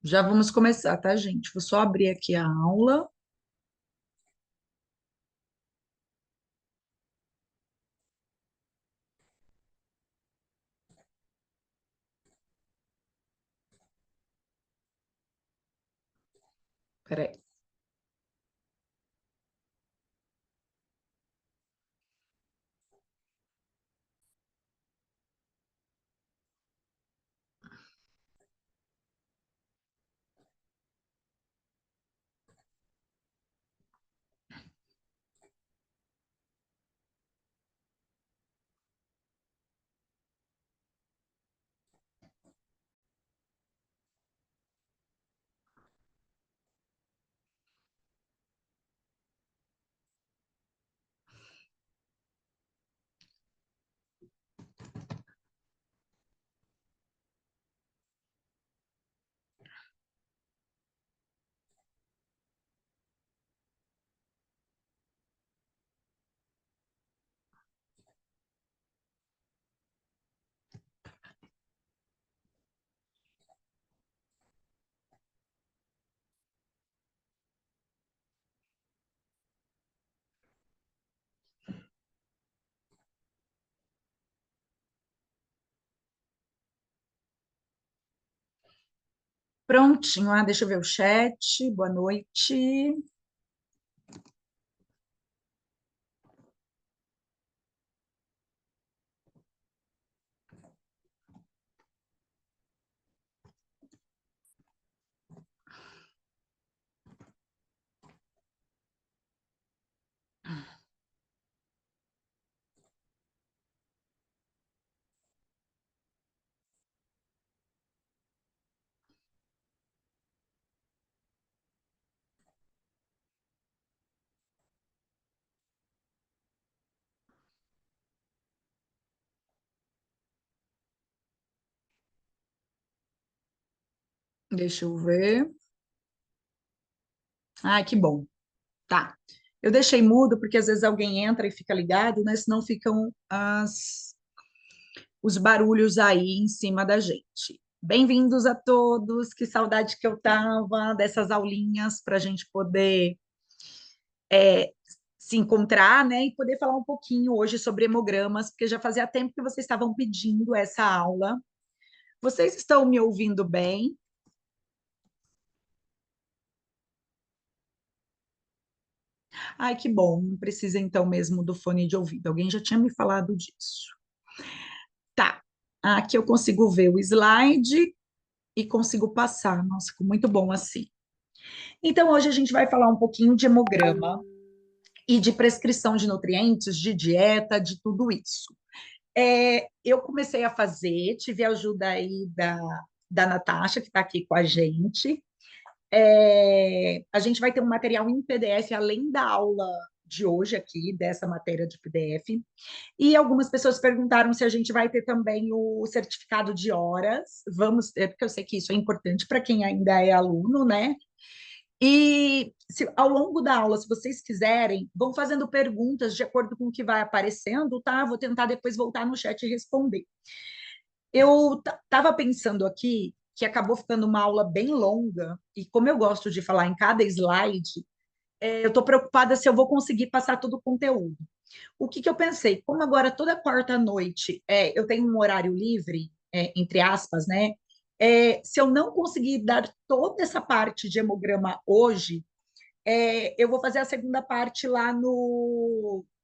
Já vamos começar, tá, gente? Vou só abrir aqui a aula. Peraí, prontinho. Ah, deixa eu ver o chat. Boa noite. Deixa eu ver. Ah, que bom. Tá. Eu deixei mudo porque às vezes alguém entra e fica ligado, né? Senão ficam os barulhos aí em cima da gente. Bem-vindos a todos. Que saudade que eu tava dessas aulinhas para a gente poder é, se encontrar, né, e poder falar um pouquinho hoje sobre hemogramas, porque já fazia tempo que vocês estavam pedindo essa aula. Vocês estão me ouvindo bem? Ai, que bom, não precisa então mesmo do fone de ouvido. Alguém já tinha me falado disso. Tá, aqui eu consigo ver o slide e consigo passar. Nossa, ficou muito bom assim. Então, hoje a gente vai falar um pouquinho de hemograma e de prescrição de nutrientes, de dieta, de tudo isso. Eu comecei a fazer, tive a ajuda aí da Natasha, que está aqui com a gente. A gente vai ter um material em PDF, além da aula de hoje aqui, dessa matéria de PDF. E algumas pessoas perguntaram se a gente vai ter também o certificado de horas. Vamos ter, porque eu sei que isso é importante para quem ainda é aluno, né? E ao longo da aula, se vocês quiserem, vão fazendo perguntas de acordo com o que vai aparecendo, tá? Vou tentar depois voltar no chat e responder. Eu estava pensando aqui que acabou ficando uma aula bem longa, e como eu gosto de falar em cada slide, eu estou preocupada se eu vou conseguir passar todo o conteúdo. O que eu pensei? Como agora toda quarta-noite eu tenho um horário livre, entre aspas, né? Se eu não conseguir dar toda essa parte de hemograma hoje, eu vou fazer a segunda parte lá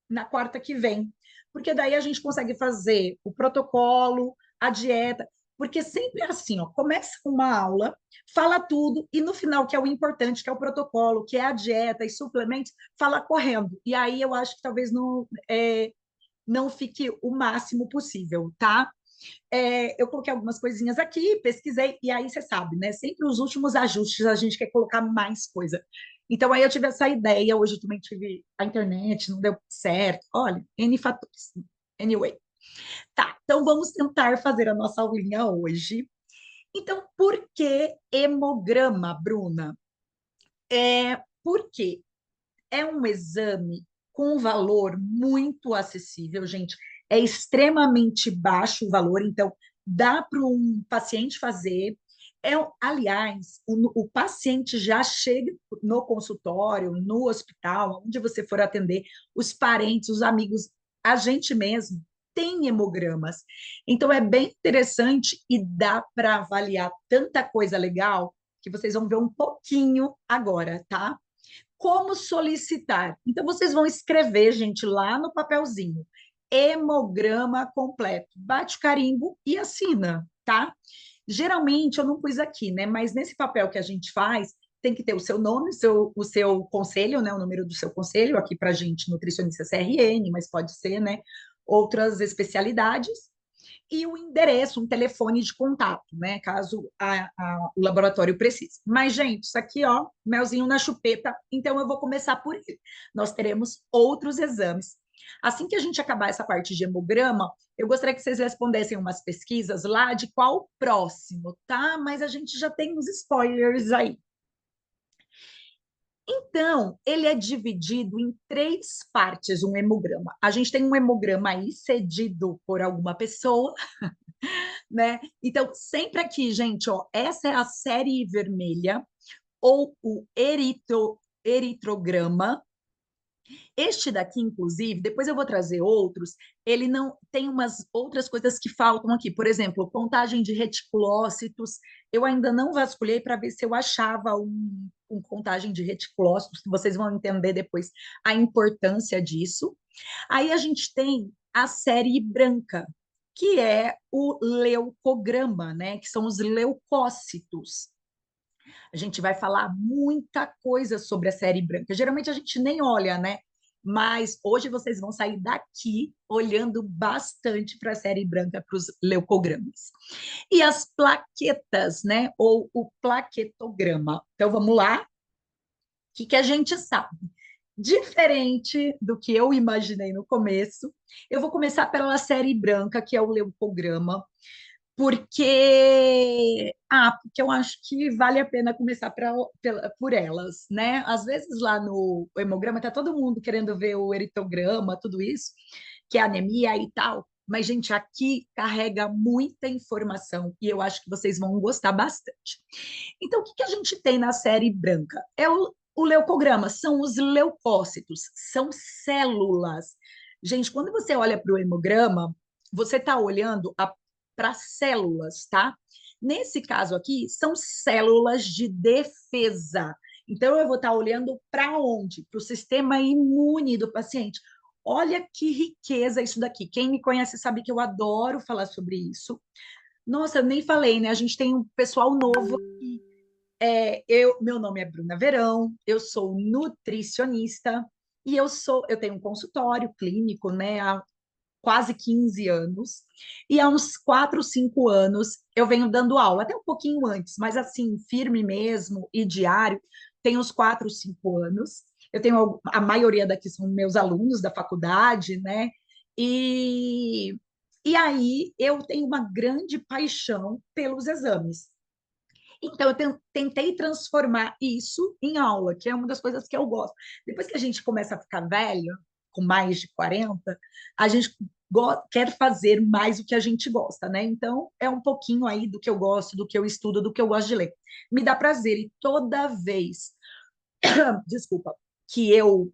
na quarta que vem. Porque daí a gente consegue fazer o protocolo, a dieta, porque sempre é assim, ó, começa uma aula, fala tudo, e no final, que é o importante, que é o protocolo, que é a dieta e suplementos, fala correndo. E aí eu acho que talvez não fique o máximo possível, tá? Eu coloquei algumas coisinhas aqui, pesquisei, e aí você sabe, né? Sempre os últimos ajustes a gente quer colocar mais coisa. Então aí eu tive essa ideia, hoje eu também tive a internet, não deu certo. Olha, N fatores. Anyway, tá. Então vamos tentar fazer a nossa aulinha hoje. Então, por que hemograma, Bruna? Porque é um exame com um valor muito acessível, gente. É extremamente baixo o valor, então dá para um paciente fazer. Aliás, o paciente já chega no consultório, no hospital, onde você for atender, os parentes, os amigos, a gente mesmo tem hemogramas. Então, é bem interessante e dá para avaliar tanta coisa legal que vocês vão ver um pouquinho agora, tá? Como solicitar? Então, vocês vão escrever, gente, lá no papelzinho, hemograma completo. Bate o carimbo e assina, tá? Geralmente, eu não pus aqui, né? Mas nesse papel que a gente faz, tem que ter o seu nome, o seu conselho, né? O número do seu conselho, aqui para gente, nutricionista CRN, mas pode ser, né? Outras especialidades e o endereço, um telefone de contato, né? Caso o laboratório precise. Mas, gente, isso aqui, ó, melzinho na chupeta, então eu vou começar por ele. Nós teremos outros exames. Assim que a gente acabar essa parte de hemograma, eu gostaria que vocês respondessem umas pesquisas lá de qual próximo, tá? Mas a gente já tem uns spoilers aí. Então, ele é dividido em três partes, um hemograma. A gente tem um hemograma aí cedido por alguma pessoa, né? Então, sempre aqui, gente, ó, essa é a série vermelha ou o eritrograma. Este daqui, inclusive, depois eu vou trazer outros, ele não tem umas outras coisas que faltam aqui. Por exemplo, contagem de reticulócitos. Eu ainda não vasculhei para ver se eu achava um contagem de reticulócitos, que vocês vão entender depois a importância disso. Aí a gente tem a série branca, que é o leucograma, né? Que são os leucócitos. A gente vai falar muita coisa sobre a série branca. Geralmente a gente nem olha, né? Mas hoje vocês vão sair daqui olhando bastante para a série branca, para os leucogramas. E as plaquetas, né? Ou o plaquetograma. Então vamos lá. O que a gente sabe? Diferente do que eu imaginei no começo, eu vou começar pela série branca, que é o leucograma, porque eu acho que vale a pena começar por elas, né? Às vezes lá no hemograma tá todo mundo querendo ver o eritograma, tudo isso, que é anemia e tal. Mas, gente, aqui carrega muita informação e eu acho que vocês vão gostar bastante. Então, o que a gente tem na série branca? É o leucograma, são os leucócitos, são células. Gente, quando você olha para o hemograma, você está olhando para células, tá? Nesse caso aqui, são células de defesa. Então, eu vou estar olhando para onde? Para o sistema imune do paciente. Olha que riqueza isso daqui. Quem me conhece sabe que eu adoro falar sobre isso. Nossa, eu nem falei, né? A gente tem um pessoal novo aqui. Meu nome é Bruna Verão, eu sou nutricionista e eu tenho um consultório clínico, né, há quase 15 anos, e há uns 4, 5 anos eu venho dando aula, até um pouquinho antes, mas assim, firme mesmo e diário, tem uns 4, 5 anos. Eu tenho a maioria daqui são meus alunos da faculdade, né? E, e aí eu tenho uma grande paixão pelos exames. Então, eu tentei transformar isso em aula, que é uma das coisas que eu gosto. Depois que a gente começa a ficar velho, com mais de 40, a gente quer fazer mais o que a gente gosta, né? Então, é um pouquinho aí do que eu gosto, do que eu estudo, do que eu gosto de ler. Me dá prazer, e toda vez, desculpa, que eu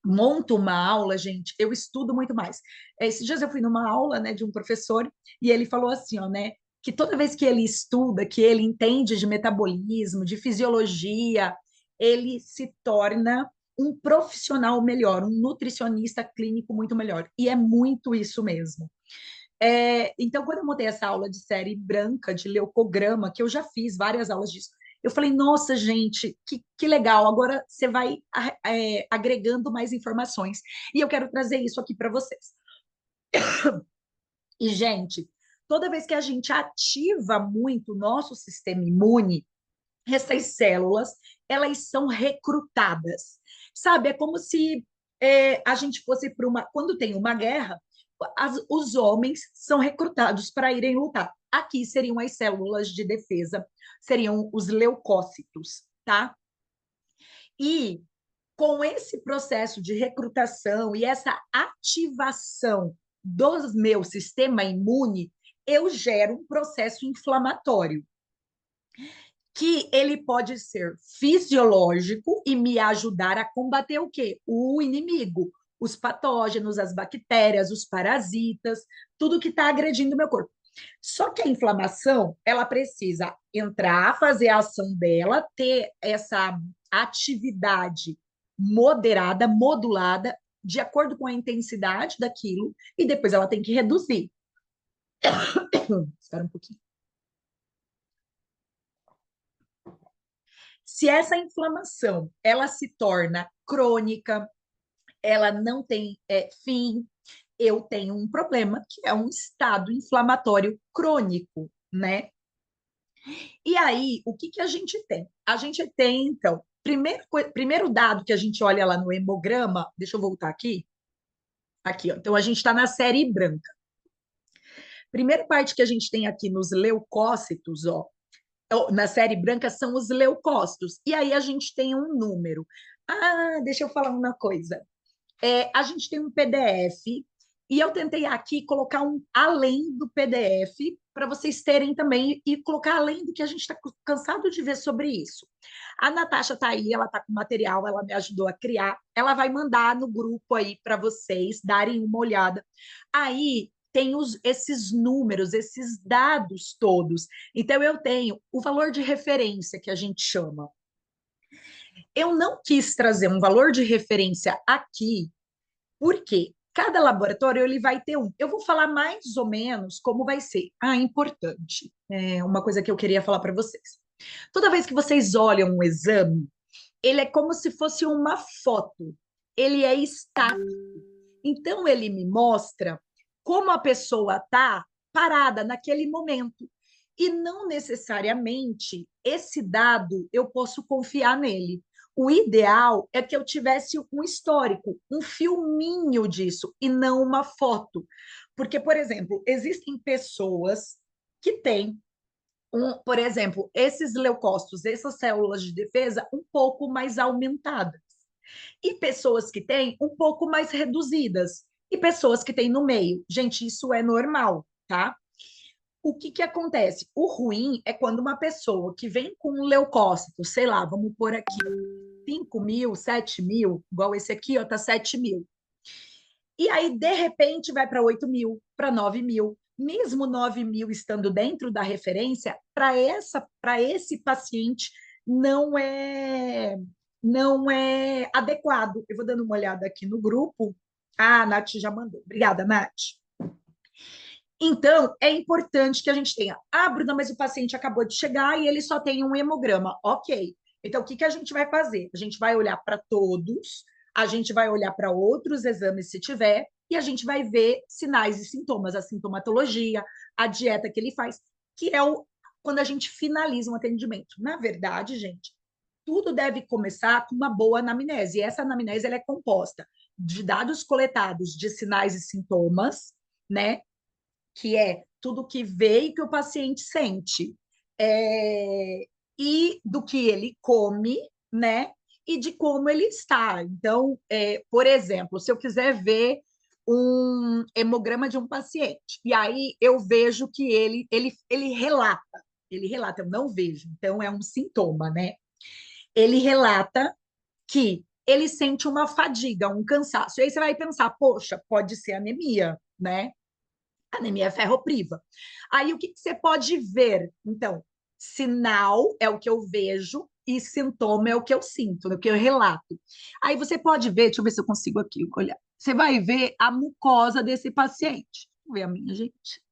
monto uma aula, gente, eu estudo muito mais. Esses dias eu fui numa aula, né, de um professor e ele falou assim, ó, né, que toda vez que ele estuda, que ele entende de metabolismo, de fisiologia, ele se torna um profissional melhor, um nutricionista clínico muito melhor. E é muito isso mesmo. Então, quando eu montei essa aula de série branca, de leucograma, que eu já fiz várias aulas disso, eu falei, nossa, gente, que legal, agora você vai agregando mais informações. E eu quero trazer isso aqui para vocês. E, gente, toda vez que a gente ativa muito o nosso sistema imune, essas células, elas são recrutadas. Sabe, é como se a gente fosse para uma... Quando tem uma guerra, os homens são recrutados para irem lutar. Aqui seriam as células de defesa, seriam os leucócitos, tá? E com esse processo de recrutação e essa ativação do meu sistema imune, eu gero um processo inflamatório. que ele pode ser fisiológico e me ajudar a combater o quê? O inimigo, os patógenos, as bactérias, os parasitas, tudo que está agredindo o meu corpo. Só que a inflamação, ela precisa entrar, fazer a ação dela, ter essa atividade moderada, modulada, de acordo com a intensidade daquilo, e depois ela tem que reduzir. Espera um pouquinho. Se essa inflamação ela se torna crônica, ela não tem fim, eu tenho um problema que é um estado inflamatório crônico, né? E aí, o que que a gente tem? A gente tem, então, primeiro dado que a gente olha lá no hemograma, deixa eu voltar aqui, ó. Então a gente está na série branca. Primeira parte que a gente tem aqui nos leucócitos, ó, na série branca são os leucócitos. E aí a gente tem um número. Ah, deixa eu falar uma coisa. A gente tem um PDF e eu tentei aqui colocar um além do PDF para vocês terem também e colocar além do que a gente está cansado de ver sobre isso. A Natasha está aí, ela está com material, ela me ajudou a criar, ela vai mandar no grupo aí para vocês darem uma olhada. Aí tem esses números, esses dados todos. Então, eu tenho o valor de referência que a gente chama. Eu não quis trazer um valor de referência aqui, porque cada laboratório ele vai ter um. Eu vou falar mais ou menos como vai ser. Ah, importante. É uma coisa que eu queria falar para vocês. Toda vez que vocês olham um exame, ele é como se fosse uma foto. Ele é estático. Então, ele me mostra como a pessoa está parada naquele momento. E não necessariamente esse dado eu posso confiar nele. O ideal é que eu tivesse um histórico, um filminho disso, e não uma foto. Porque, por exemplo, existem pessoas que têm, por exemplo, esses leucócitos, essas células de defesa, um pouco mais aumentadas e pessoas que têm um pouco mais reduzidas, e pessoas que têm no meio. Gente, isso é normal, tá? O que que acontece? O ruim é quando uma pessoa que vem com um leucócito, sei lá, vamos pôr aqui 5.000, 7.000, igual esse aqui, ó, tá 7.000. E aí, de repente, vai para 8.000, para 9.000. Mesmo 9.000 estando dentro da referência, para esse paciente não é adequado. Eu vou dando uma olhada aqui no grupo. Ah, a Nath já mandou. Obrigada, Nath. Então, é importante que a gente tenha. Ah, Bruna, mas o paciente acabou de chegar e ele só tem um hemograma. Ok. Então, o que que a gente vai fazer? A gente vai olhar para todos, a gente vai olhar para outros exames se tiver, e a gente vai ver sinais e sintomas, a sintomatologia, a dieta que ele faz, que é quando a gente finaliza um atendimento. Na verdade, gente, tudo deve começar com uma boa anamnese. E essa anamnese ela é composta de dados coletados de sinais e sintomas, né? Que é tudo que vê e que o paciente sente, e do que ele come, né? E de como ele está. Então, por exemplo, se eu quiser ver um hemograma de um paciente, e aí eu vejo que ele relata, eu não vejo, então é um sintoma, né? Ele relata que ele sente uma fadiga, um cansaço. E aí você vai pensar, poxa, pode ser anemia, né? Anemia ferropriva. Aí o que, que você pode ver? Então, sinal é o que eu vejo e sintoma é o que eu sinto, é o que eu relato. Aí você pode ver, deixa eu ver se eu consigo aqui olhar. Você vai ver a mucosa desse paciente. Vamos ver a minha, gente.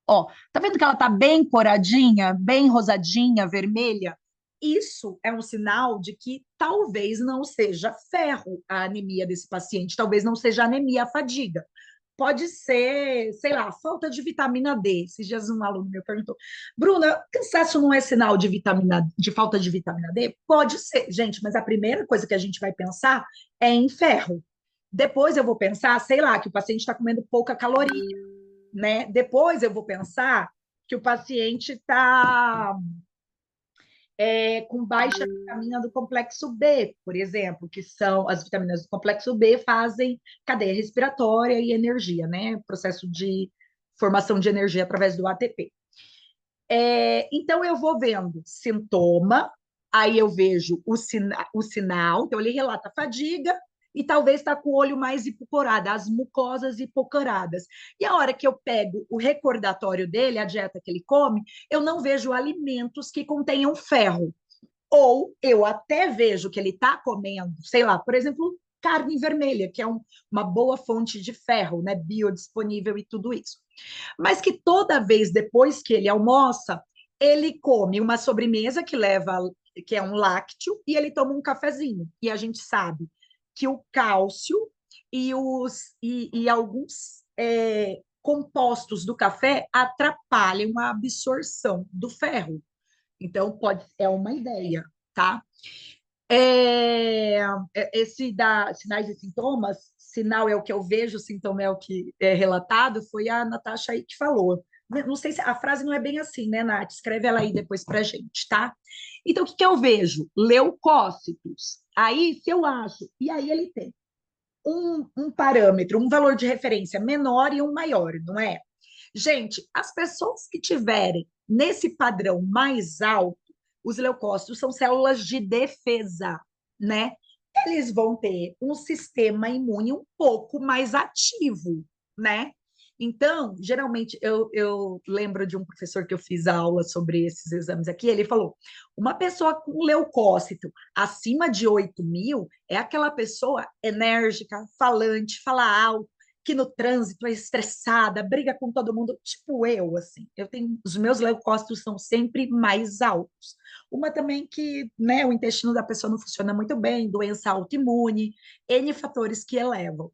Ó, tá vendo que ela tá bem coradinha, bem rosadinha, vermelha? Isso é um sinal de que talvez não seja ferro a anemia desse paciente, talvez não seja anemia a fadiga. Pode ser, sei lá, falta de vitamina D. Esses dias um aluno me perguntou, Bruna, cansaço não é sinal de falta de vitamina D? Pode ser, gente, mas a primeira coisa que a gente vai pensar é em ferro. Depois eu vou pensar, sei lá, que o paciente está comendo pouca caloria, né? Depois eu vou pensar que o paciente está com baixa vitamina do complexo B, por exemplo, que são as vitaminas do complexo B fazem cadeia respiratória e energia, né? Processo de formação de energia através do ATP. Então, eu vou vendo sintoma, aí eu vejo o sinal, então ele relata fadiga e talvez está com o olho mais hipocorado, as mucosas hipocoradas. E a hora que eu pego o recordatório dele, a dieta que ele come, eu não vejo alimentos que contenham ferro. Ou eu até vejo que ele está comendo, sei lá, por exemplo, carne vermelha, que é uma boa fonte de ferro, né, biodisponível e tudo isso. Mas que toda vez depois que ele almoça, ele come uma sobremesa que é um lácteo, e ele toma um cafezinho. E a gente sabe que o cálcio e alguns compostos do café atrapalham a absorção do ferro. Então, é uma ideia, tá? Esse da sinais e sintomas, sinal é o que eu vejo, sintoma é o que é relatado, foi a Natasha aí que falou. Não sei se a frase não é bem assim, né, Nath? Escreve ela aí depois pra gente, tá? Então, o que que eu vejo? Leucócitos. Aí, se eu acho, e aí ele tem um parâmetro, um valor de referência menor e um maior, não é? Gente, as pessoas que tiverem nesse padrão mais alto, os leucócitos são células de defesa, né? Eles vão ter um sistema imune um pouco mais ativo, né? Então, geralmente, eu lembro de um professor que eu fiz aula sobre esses exames aqui, ele falou: uma pessoa com leucócito acima de 8.000 é aquela pessoa enérgica, falante, fala alto, que no trânsito é estressada, briga com todo mundo, tipo eu, assim. Eu tenho, os meus leucócitos são sempre mais altos. Uma também que, né, o intestino da pessoa não funciona muito bem, doença autoimune, N fatores que elevam.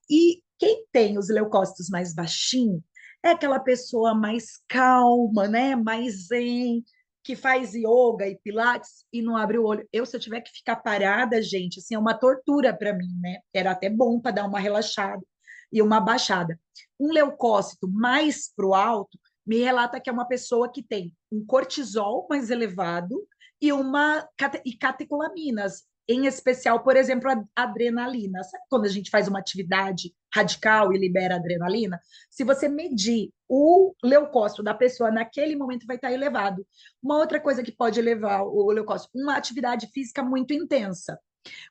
E quem tem os leucócitos mais baixinhos é aquela pessoa mais calma, né, mais zen, que faz yoga e pilates e não abre o olho. Eu, se eu tiver que ficar parada, gente, assim, é uma tortura para mim, né? Era até bom para dar uma relaxada e uma baixada. Um leucócito mais para o alto me relata que é uma pessoa que tem um cortisol mais elevado e catecolaminas, em especial, por exemplo, a adrenalina. Sabe quando a gente faz uma atividade radical e libera adrenalina? Se você medir o leucócito da pessoa naquele momento vai estar elevado. Uma outra coisa que pode elevar o leucócito, uma atividade física muito intensa.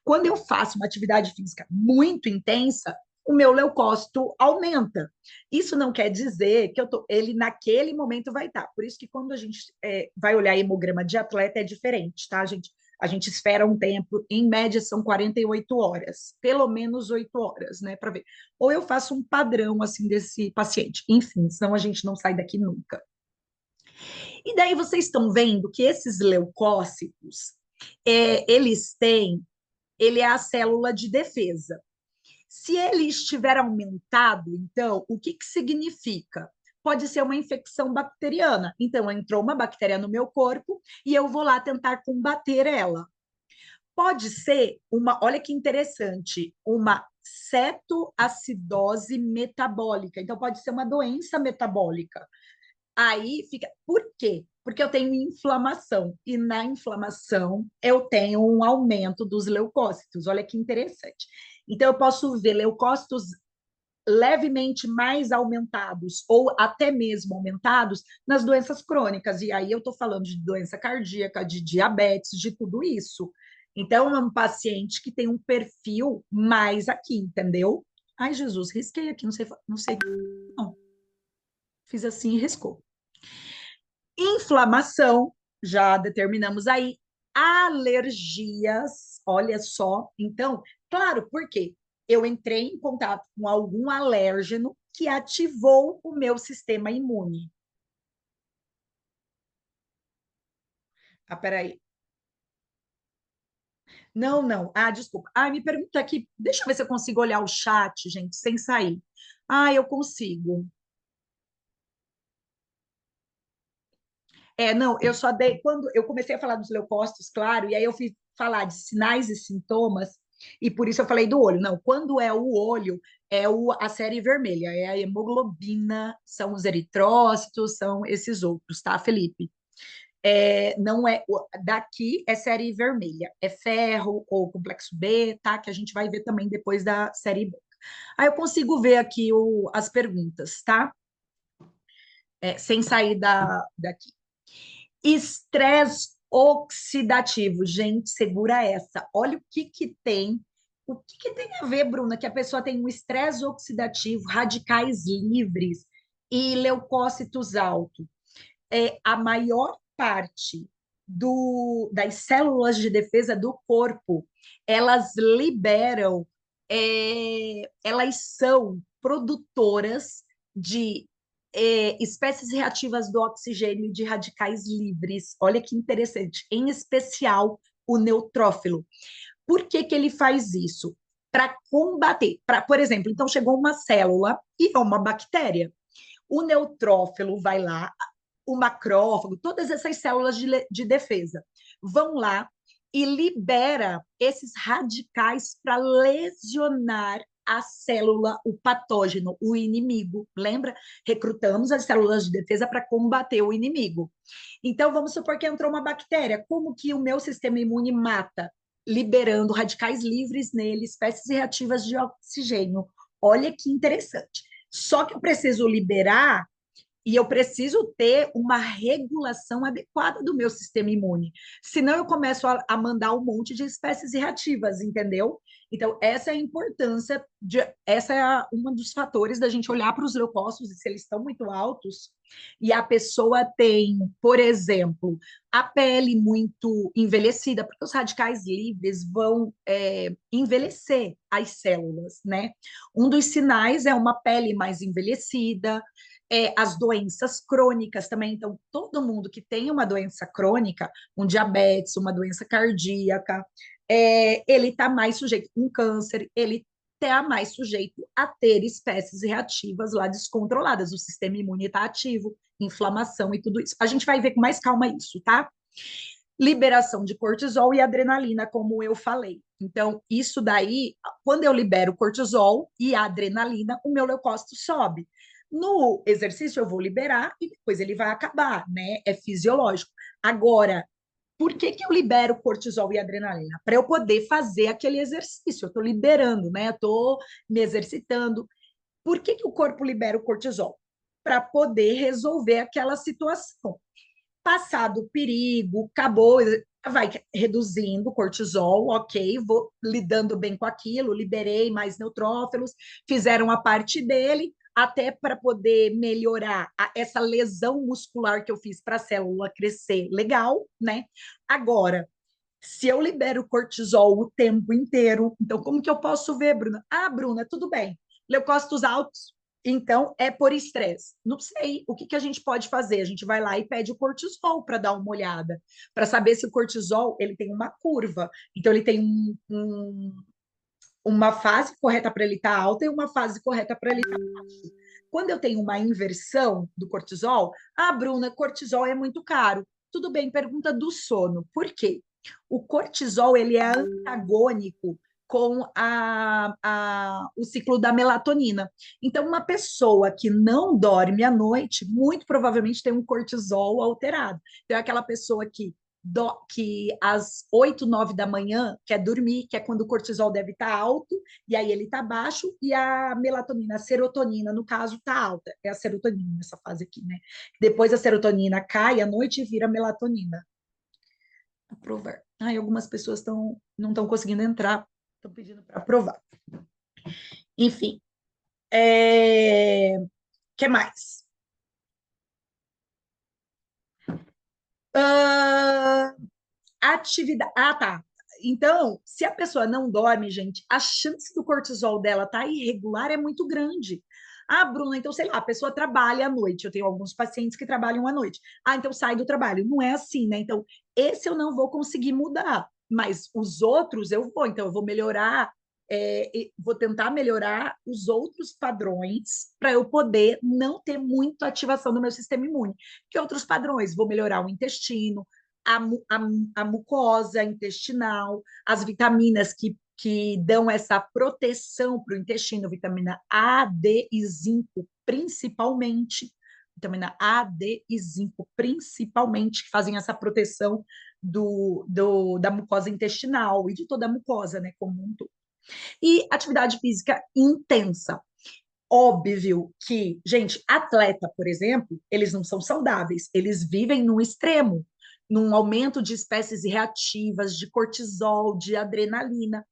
Quando eu faço uma atividade física muito intensa, o meu leucócito aumenta. Isso não quer dizer que ele naquele momento vai estar. Por isso que quando a gente vai olhar hemograma de atleta é diferente, tá, gente? A gente espera um tempo, em média são 48 horas, pelo menos 8 horas, né, para ver. Ou eu faço um padrão assim desse paciente, enfim, senão a gente não sai daqui nunca. E daí vocês estão vendo que esses leucócitos, eles têm ele é a célula de defesa. Se ele estiver aumentado, então, o que, que significa? Pode ser uma infecção bacteriana. Então, entrou uma bactéria no meu corpo e eu vou lá tentar combater ela. Pode ser olha que interessante, uma cetoacidose metabólica. Então, pode ser uma doença metabólica. Aí fica. Por quê? Porque eu tenho inflamação, e na inflamação eu tenho um aumento dos leucócitos. Olha que interessante. Então, eu posso ver leucócitos levemente mais aumentados, ou até mesmo aumentados, nas doenças crônicas. E aí eu estou falando de doença cardíaca, de diabetes, de tudo isso. Então, é um paciente que tem um perfil mais aqui, entendeu? Ai, Jesus, risquei aqui, não sei, não sei. Não, fiz assim e riscou. Inflamação, já determinamos aí. Alergias, olha só. Então, claro, por quê? Eu entrei em contato com algum alérgeno que ativou o meu sistema imune. Ah, peraí. Não, não. Ah, desculpa. Ah, me pergunta aqui. Deixa eu ver se eu consigo olhar o chat, gente, sem sair. Ah, eu consigo. Não, eu só dei. Quando eu comecei a falar dos leucócitos, claro, e aí eu fui falar de sinais e sintomas, e por isso eu falei do olho. Não, quando é o olho, a série vermelha, é a hemoglobina, são os eritrócitos, são esses outros, tá, Felipe? Não é. Daqui é série vermelha, é ferro ou complexo B, tá? Que a gente vai ver também depois da série B. Aí eu consigo ver aqui as perguntas, tá? sem sair daqui. Estresse oxidativo. Gente, segura essa. Olha que tem. O que tem a ver, Bruna, que a pessoa tem um estresse oxidativo, radicais livres e leucócitos altos? A maior parte das células de defesa do corpo, elas liberam, elas são produtoras de espécies reativas do oxigênio e de radicais livres. Olha que interessante, em especial o neutrófilo. Por que que ele faz isso? Para combater, por exemplo, então chegou uma célula e é uma bactéria. O neutrófilo vai lá, o macrófago, todas essas células de defesa vão lá e libera esses radicais para lesionar a célula, o patógeno, o inimigo. Lembra? Recrutamos as células de defesa para combater o inimigo. Então, vamos supor que entrou uma bactéria. Como que o meu sistema imune mata? Liberando radicais livres nele, espécies reativas de oxigênio. Olha que interessante. Só que eu preciso liberar e eu preciso ter uma regulação adequada do meu sistema imune. Senão eu começo a mandar um monte de espécies reativas, entendeu? Então, essa é a importância, essa é um dos fatores da gente olhar para os leucócitos e se eles estão muito altos, e a pessoa tem, por exemplo, a pele muito envelhecida, porque os radicais livres vão envelhecer as células, né? Um dos sinais é uma pele mais envelhecida, as doenças crônicas também. Então, todo mundo que tem uma doença crônica, um diabetes, uma doença cardíaca, ele está mais sujeito, um câncer, ele está mais sujeito a ter espécies reativas lá descontroladas. O sistema imune está ativo, inflamação e tudo isso. A gente vai ver com mais calma isso, tá? Liberação de cortisol e adrenalina, como eu falei. Então, isso daí, quando eu libero cortisol e a adrenalina, o meu leucócito sobe. No exercício, eu vou liberar e depois ele vai acabar, né? É fisiológico. Agora, por que que eu libero cortisol e adrenalina? Para eu poder fazer aquele exercício. Eu estou liberando, né? Eu estou me exercitando. Por que que o corpo libera o cortisol? Para poder resolver aquela situação. Passado o perigo, acabou, vai reduzindo o cortisol, ok, vou lidando bem com aquilo, liberei mais neutrófilos, fizeram a parte dele, até para poder melhorar essa lesão muscular que eu fiz para a célula crescer legal, né? Agora, se eu libero cortisol o tempo inteiro, então como que eu posso ver, Bruna? Ah, Bruna, tudo bem. Leucócitos altos, então é por estresse. Não sei o que que a gente pode fazer. A gente vai lá e pede o cortisol para dar uma olhada, para saber se o cortisol ele tem uma curva. Então ele tem uma fase correta para ele estar alta e uma fase correta para ele estar baixo. Quando eu tenho uma inversão do cortisol, ah, Bruna, cortisol é muito caro. Tudo bem, pergunta do sono. Por quê? O cortisol ele é antagônico com o ciclo da melatonina. Então, uma pessoa que não dorme à noite, muito provavelmente tem um cortisol alterado. Então, é aquela pessoa que às 8, 9 da manhã quer dormir, que é quando o cortisol deve estar alto, e aí ele está baixo, e a melatonina, a serotonina, no caso, está alta. É a serotonina nessa fase aqui, né? Depois a serotonina cai à noite e vira melatonina. Aprovar. Ai, algumas pessoas não estão conseguindo entrar, estão pedindo para aprovar. Enfim. Que mais? Ah, atividade. Ah, tá. Então, se a pessoa não dorme, gente, a chance do cortisol dela estar irregular é muito grande. Ah, Bruna, então sei lá, a pessoa trabalha à noite. Eu tenho alguns pacientes que trabalham à noite. Ah, então sai do trabalho. Não é assim, né? Então, esse eu não vou conseguir mudar, mas os outros eu vou. Então, eu vou melhorar, vou tentar melhorar os outros padrões para eu poder não ter muita ativação do meu sistema imune. Que outros padrões? Vou melhorar o intestino, a, a, a mucosa intestinal, as vitaminas que dão essa proteção para o intestino, vitamina A, D e zinco, principalmente. Vitamina A, D e zinco, principalmente, que fazem essa proteção da mucosa intestinal e de toda a mucosa, né, como um todo. E atividade física intensa. Óbvio que, gente, atleta, por exemplo, eles não são saudáveis, eles vivem num extremo, num aumento de espécies reativas, de cortisol, de adrenalina.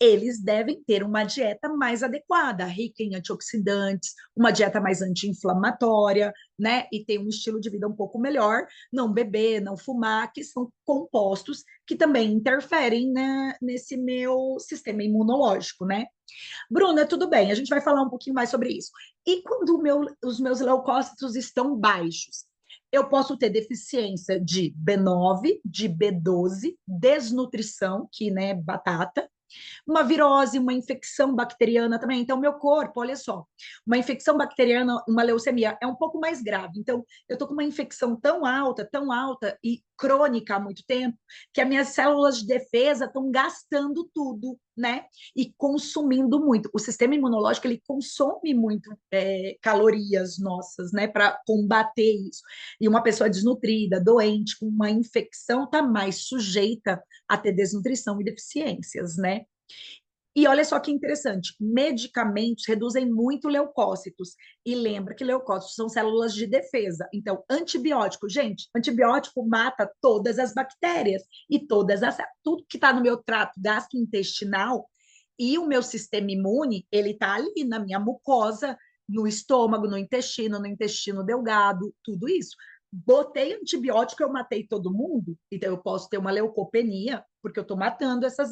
Eles devem ter uma dieta mais adequada, rica em antioxidantes, uma dieta mais anti-inflamatória, né? E ter um estilo de vida um pouco melhor, não beber, não fumar, que são compostos que também interferem, né, nesse meu sistema imunológico, né? Bruna, tudo bem, a gente vai falar um pouquinho mais sobre isso. E quando os meus leucócitos estão baixos? Eu posso ter deficiência de B9, de B12, desnutrição, que, né, batata, uma virose, uma infecção bacteriana também. Então, meu corpo, olha só, uma infecção bacteriana, uma leucemia é um pouco mais grave. Então, eu estou com uma infecção tão alta e crônica há muito tempo, que as minhas células de defesa estão gastando tudo, né? E consumindo muito. O sistema imunológico, ele consome muito calorias nossas, né? Para combater isso. E uma pessoa desnutrida, doente, com uma infecção, está mais sujeita a ter desnutrição e deficiências, né? E olha só que interessante, medicamentos reduzem muito leucócitos. E lembra que leucócitos são células de defesa. Então, antibiótico, gente, antibiótico mata todas as bactérias e tudo que está no meu trato gastrointestinal e o meu sistema imune, ele está ali na minha mucosa, no estômago, no intestino delgado, tudo isso. Botei antibiótico, eu matei todo mundo, então eu posso ter uma leucopenia, porque eu estou matando essas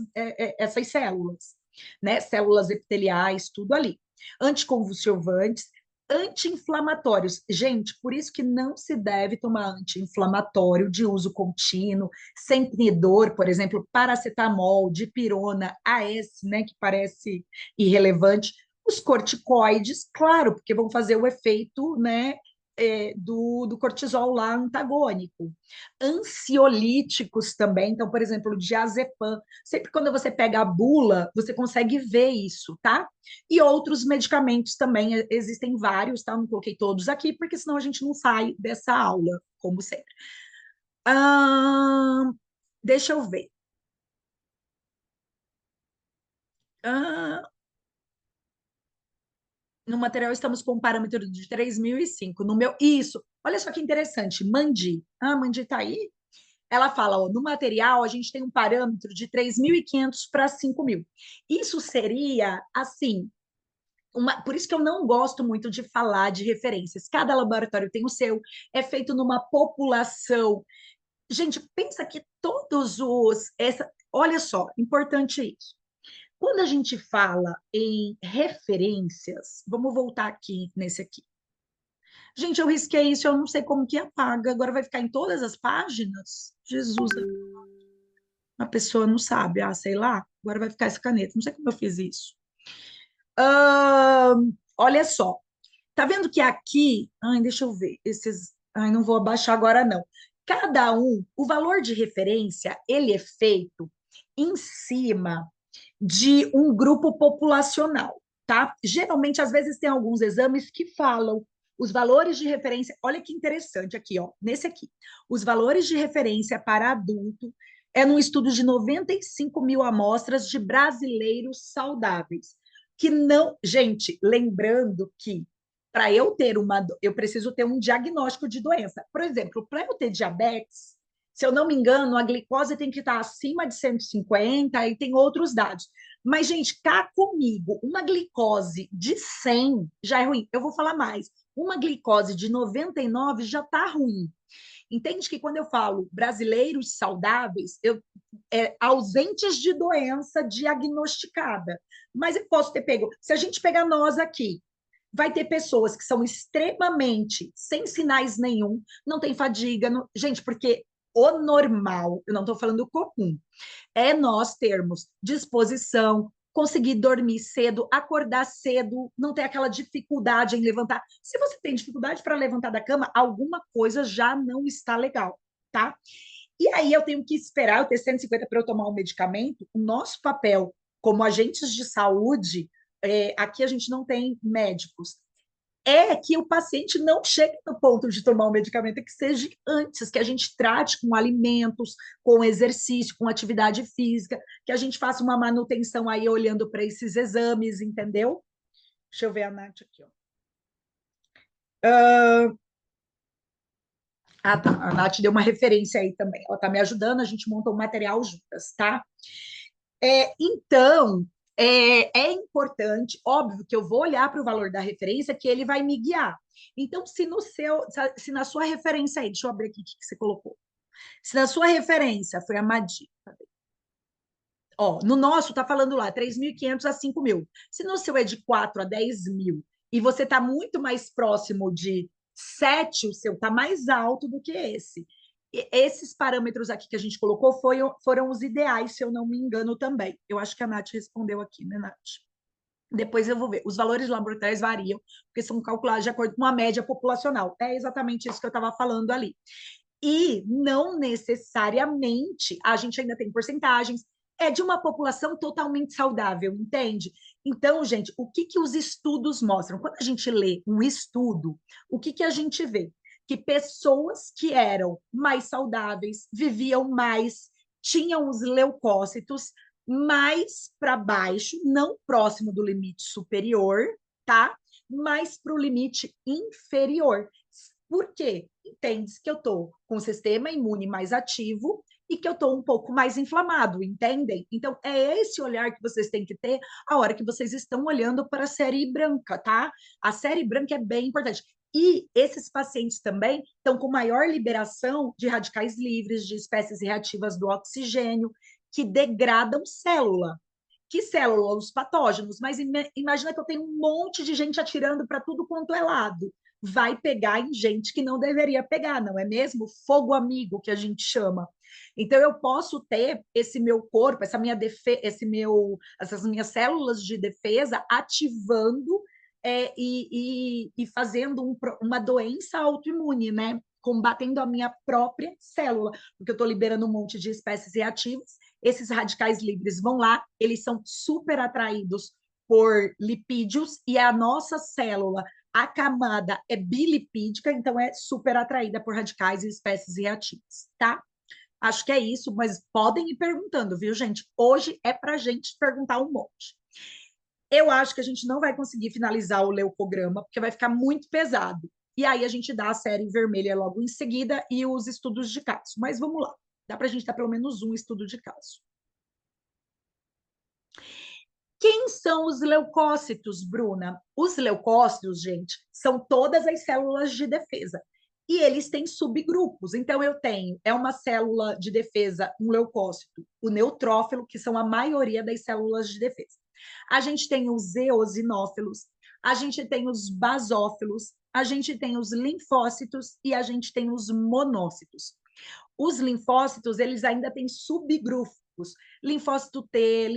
células, né? Células epiteliais, tudo ali. Anticonvulsivantes, anti-inflamatórios. Gente, por isso que não se deve tomar anti-inflamatório de uso contínuo, sem dor, por exemplo, paracetamol, dipirona, AS, né, que parece irrelevante. Os corticoides, claro, porque vão fazer o efeito, né, do cortisol lá antagônico. Ansiolíticos também, então, por exemplo, diazepam. Sempre quando você pega a bula, você consegue ver isso, tá? E outros medicamentos também, existem vários, tá? Não coloquei todos aqui, porque senão a gente não sai dessa aula, como sempre. Ahn, deixa eu ver. Ahn, no material estamos com um parâmetro de 3.005. No meu, isso. Olha só que interessante. Mandi. Ah, Mandi tá aí? Ela fala, ó, no material a gente tem um parâmetro de 3.500 para 5.000. Isso seria, assim, por isso que eu não gosto muito de falar de referências. Cada laboratório tem o seu, é feito numa população. Gente, pensa que olha só, importante isso. Quando a gente fala em referências, vamos voltar aqui nesse aqui. Gente, eu risquei isso, eu não sei como que apaga. Agora vai ficar em todas as páginas? Jesus, a pessoa não sabe. Ah, sei lá. Agora vai ficar essa caneta. Não sei como eu fiz isso. Olha só. Tá vendo que aqui. Ai, deixa eu ver. Esses. Ai, não vou abaixar agora, não. Cada um, o valor de referência, ele é feito em cima de um grupo populacional, tá? Geralmente, às vezes, tem alguns exames que falam os valores de referência. Olha que interessante aqui, ó, nesse aqui. Os valores de referência para adulto é num estudo de 95.000 amostras de brasileiros saudáveis. Que não. Gente, lembrando que para eu preciso ter um diagnóstico de doença. Por exemplo, para eu ter diabetes, se eu não me engano, a glicose tem que estar acima de 150 e tem outros dados. Mas, gente, cá comigo, uma glicose de 100 já é ruim. Eu vou falar mais. Uma glicose de 99 já está ruim. Entende que quando eu falo brasileiros saudáveis, ausentes de doença diagnosticada. Mas eu posso ter pego. Se a gente pegar nós aqui, vai ter pessoas que são extremamente sem sinais nenhum, não tem fadiga. Não... Gente, porque o normal, eu não estou falando comum, é nós termos disposição, conseguir dormir cedo, acordar cedo, não ter aquela dificuldade em levantar. Se você tem dificuldade para levantar da cama, alguma coisa já não está legal, tá? E aí eu tenho que esperar eu ter 150 para eu tomar um medicamento. O nosso papel como agentes de saúde, aqui a gente não tem médicos, é que o paciente não chegue no ponto de tomar o medicamento, é que seja antes, que a gente trate com alimentos, com exercício, com atividade física, que a gente faça uma manutenção aí olhando para esses exames, entendeu? Deixa eu ver a Nath aqui, ó. Tá. A Nath deu uma referência aí também. Ela tá me ajudando, a gente montou um material juntas, tá? Então, é importante, óbvio, que eu vou olhar para o valor da referência, que ele vai me guiar. Então, se na sua referência aí, deixa eu abrir aqui o que você colocou. Se na sua referência foi a Madi, ó, no nosso tá falando lá 3.500 a 5.000. Se no seu é de 4 a 10 mil e você está muito mais próximo de 7, o seu está mais alto do que esse. E esses parâmetros aqui que a gente colocou foram os ideais, se eu não me engano também. Eu acho que a Nath respondeu aqui, né, Nath? Depois eu vou ver. Os valores laboratoriais variam, porque são calculados de acordo com a média populacional. É exatamente isso que eu estava falando ali. E não necessariamente a gente ainda tem porcentagens, é de uma população totalmente saudável, entende? Então, gente, o que, que os estudos mostram? Quando a gente lê um estudo, o que, que a gente vê? Que pessoas que eram mais saudáveis, viviam mais, tinham os leucócitos mais para baixo, não próximo do limite superior, tá? Mais para o limite inferior. Por quê? Entende que eu estou com o sistema imune mais ativo e que eu estou um pouco mais inflamado, entendem? Então, é esse olhar que vocês têm que ter a hora que vocês estão olhando para a série branca, tá? A série branca é bem importante. E esses pacientes também estão com maior liberação de radicais livres, de espécies reativas do oxigênio, que degradam célula. Que célula? Os patógenos. Mas imagina que eu tenho um monte de gente atirando para tudo quanto é lado. Vai pegar em gente que não deveria pegar, não é mesmo? Fogo amigo, que a gente chama. Então, eu posso ter esse meu corpo, essas minhas células de defesa ativando e fazendo uma doença autoimune, né? Combatendo a minha própria célula, porque eu estou liberando um monte de espécies reativas. Esses radicais livres vão lá, eles são super atraídos por lipídios e a nossa célula, a camada é bilipídica, então é super atraída por radicais e espécies reativas, tá? Acho que é isso, mas podem ir perguntando, viu, gente? Hoje é para a gente perguntar um monte. Eu acho que a gente não vai conseguir finalizar o leucograma, porque vai ficar muito pesado. E aí a gente dá a série vermelha logo em seguida e os estudos de caso. Mas vamos lá. Dá para a gente dar pelo menos um estudo de caso. Quem são os leucócitos, Bruna? Os leucócitos, gente, são todas as células de defesa. E eles têm subgrupos. Então, eu tenho, é uma célula de defesa, um leucócito, o neutrófilo, que são a maioria das células de defesa. A gente tem os eosinófilos, a gente tem os basófilos, a gente tem os linfócitos e a gente tem os monócitos. Os linfócitos, eles ainda têm subgrupos. Linfócito T,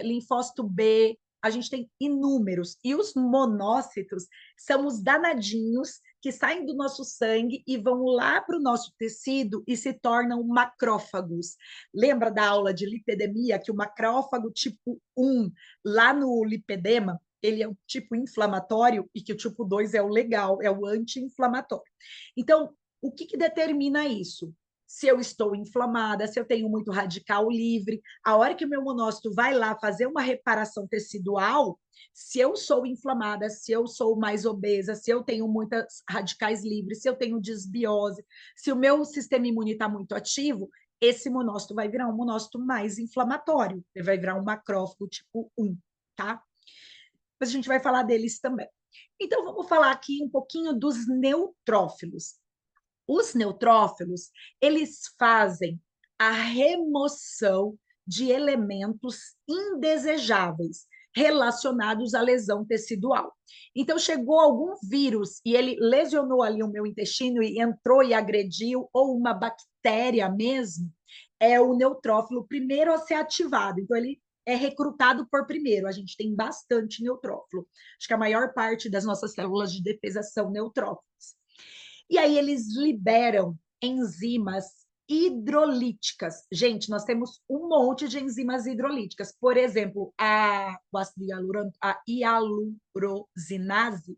linfócito B, a gente tem inúmeros. E os monócitos são os danadinhos que saem do nosso sangue e vão lá para o nosso tecido e se tornam macrófagos. Lembra da aula de lipedemia, que o macrófago tipo 1, lá no lipedema, ele é um tipo inflamatório e que o tipo 2 é o legal, é o anti-inflamatório. Então, o que, que determina isso? Se eu estou inflamada, se eu tenho muito radical livre, a hora que o meu monócito vai lá fazer uma reparação tecidual, se eu sou inflamada, se eu sou mais obesa, se eu tenho muitas radicais livres, se eu tenho desbiose, se o meu sistema imune está muito ativo, esse monócito vai virar um monócito mais inflamatório, ele vai virar um macrófago tipo 1, tá? Mas a gente vai falar deles também. Então, vamos falar aqui um pouquinho dos neutrófilos. Os neutrófilos, eles fazem a remoção de elementos indesejáveis relacionados à lesão tecidual. Então, chegou algum vírus e ele lesionou ali o meu intestino e entrou e agrediu, ou uma bactéria mesmo, é o neutrófilo primeiro a ser ativado. Então, ele é recrutado por primeiro. A gente tem bastante neutrófilo. Acho que a maior parte das nossas células de defesa são neutrófilos. E aí eles liberam enzimas hidrolíticas. Gente, nós temos um monte de enzimas hidrolíticas. Por exemplo, o ácido hialurônico, a hialurosinase,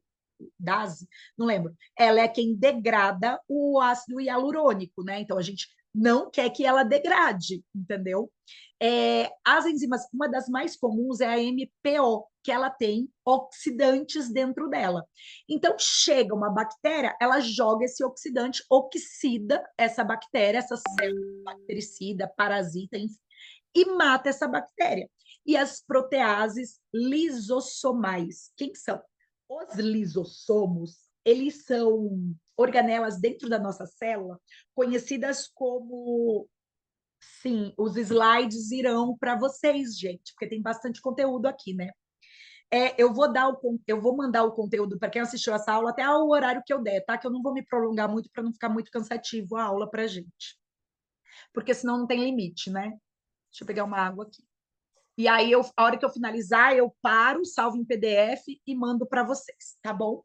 não lembro. Ela é quem degrada o ácido hialurônico, né? Então a gente não quer que ela degrade, entendeu? As enzimas, uma das mais comuns é a MPO, que ela tem oxidantes dentro dela. Então, chega uma bactéria, ela joga esse oxidante, oxida essa bactéria, essa célula bactericida, parasita, enfim, e mata essa bactéria. E as proteases lisossomais, quem são? Os lisossomos, eles são organelas dentro da nossa célula, conhecidas como. Sim, os slides irão para vocês, gente, porque tem bastante conteúdo aqui, né? Eu vou mandar o conteúdo para quem assistiu essa aula até o horário que eu der, tá? Que eu não vou me prolongar muito para não ficar muito cansativo a aula para gente, porque senão não tem limite, né? Deixa eu pegar uma água aqui. E aí, a hora que eu finalizar, eu paro, salvo em PDF e mando para vocês, tá bom?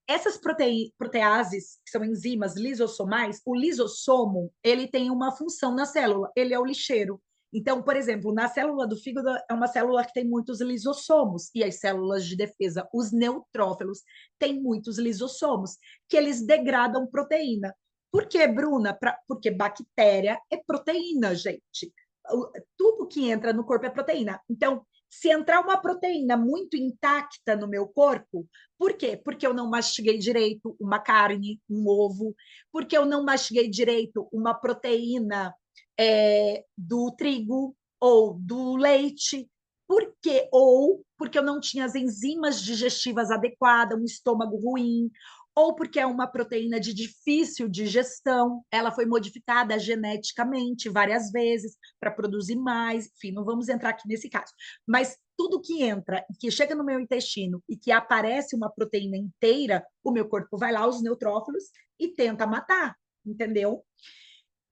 Essas proteases, que são enzimas lisossomais, o lisossomo, ele tem uma função na célula, ele é o lixeiro. Então, por exemplo, na célula do fígado é uma célula que tem muitos lisossomos, e as células de defesa, os neutrófilos, têm muitos lisossomos, que eles degradam proteína. Por quê, Bruna? Porque bactéria é proteína, gente. Tudo que entra no corpo é proteína. Então, se entrar uma proteína muito intacta no meu corpo, por quê? Porque eu não mastiguei direito uma carne, um ovo, porque eu não mastiguei direito uma proteína do trigo ou do leite, ou porque eu não tinha as enzimas digestivas adequadas, um estômago ruim, ou porque é uma proteína de difícil digestão, ela foi modificada geneticamente várias vezes para produzir mais, enfim, não vamos entrar aqui nesse caso. Mas tudo que entra, que chega no meu intestino e que aparece uma proteína inteira, o meu corpo vai lá, os neutrófilos, e tenta matar, entendeu?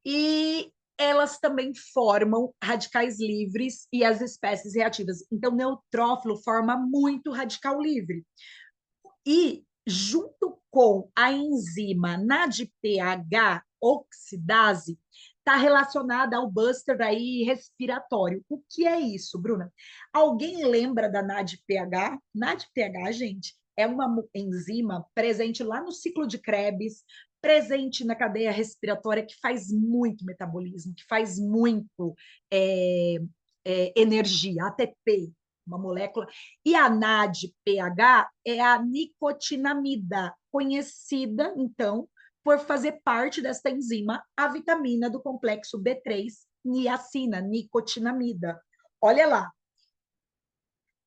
E elas também formam radicais livres e as espécies reativas. Então, neutrófilo forma muito radical livre. E, junto com a enzima NADPH oxidase, está relacionada ao buster aí respiratório. O que é isso, Bruna? Alguém lembra da NADPH? NADPH, gente, é uma enzima presente lá no ciclo de Krebs, presente na cadeia respiratória, que faz muito metabolismo, que faz muito é, energia, ATP, uma molécula. E a NADPH é a nicotinamida, conhecida, então, por fazer parte desta enzima, a vitamina do complexo B3, niacina, nicotinamida. Olha lá.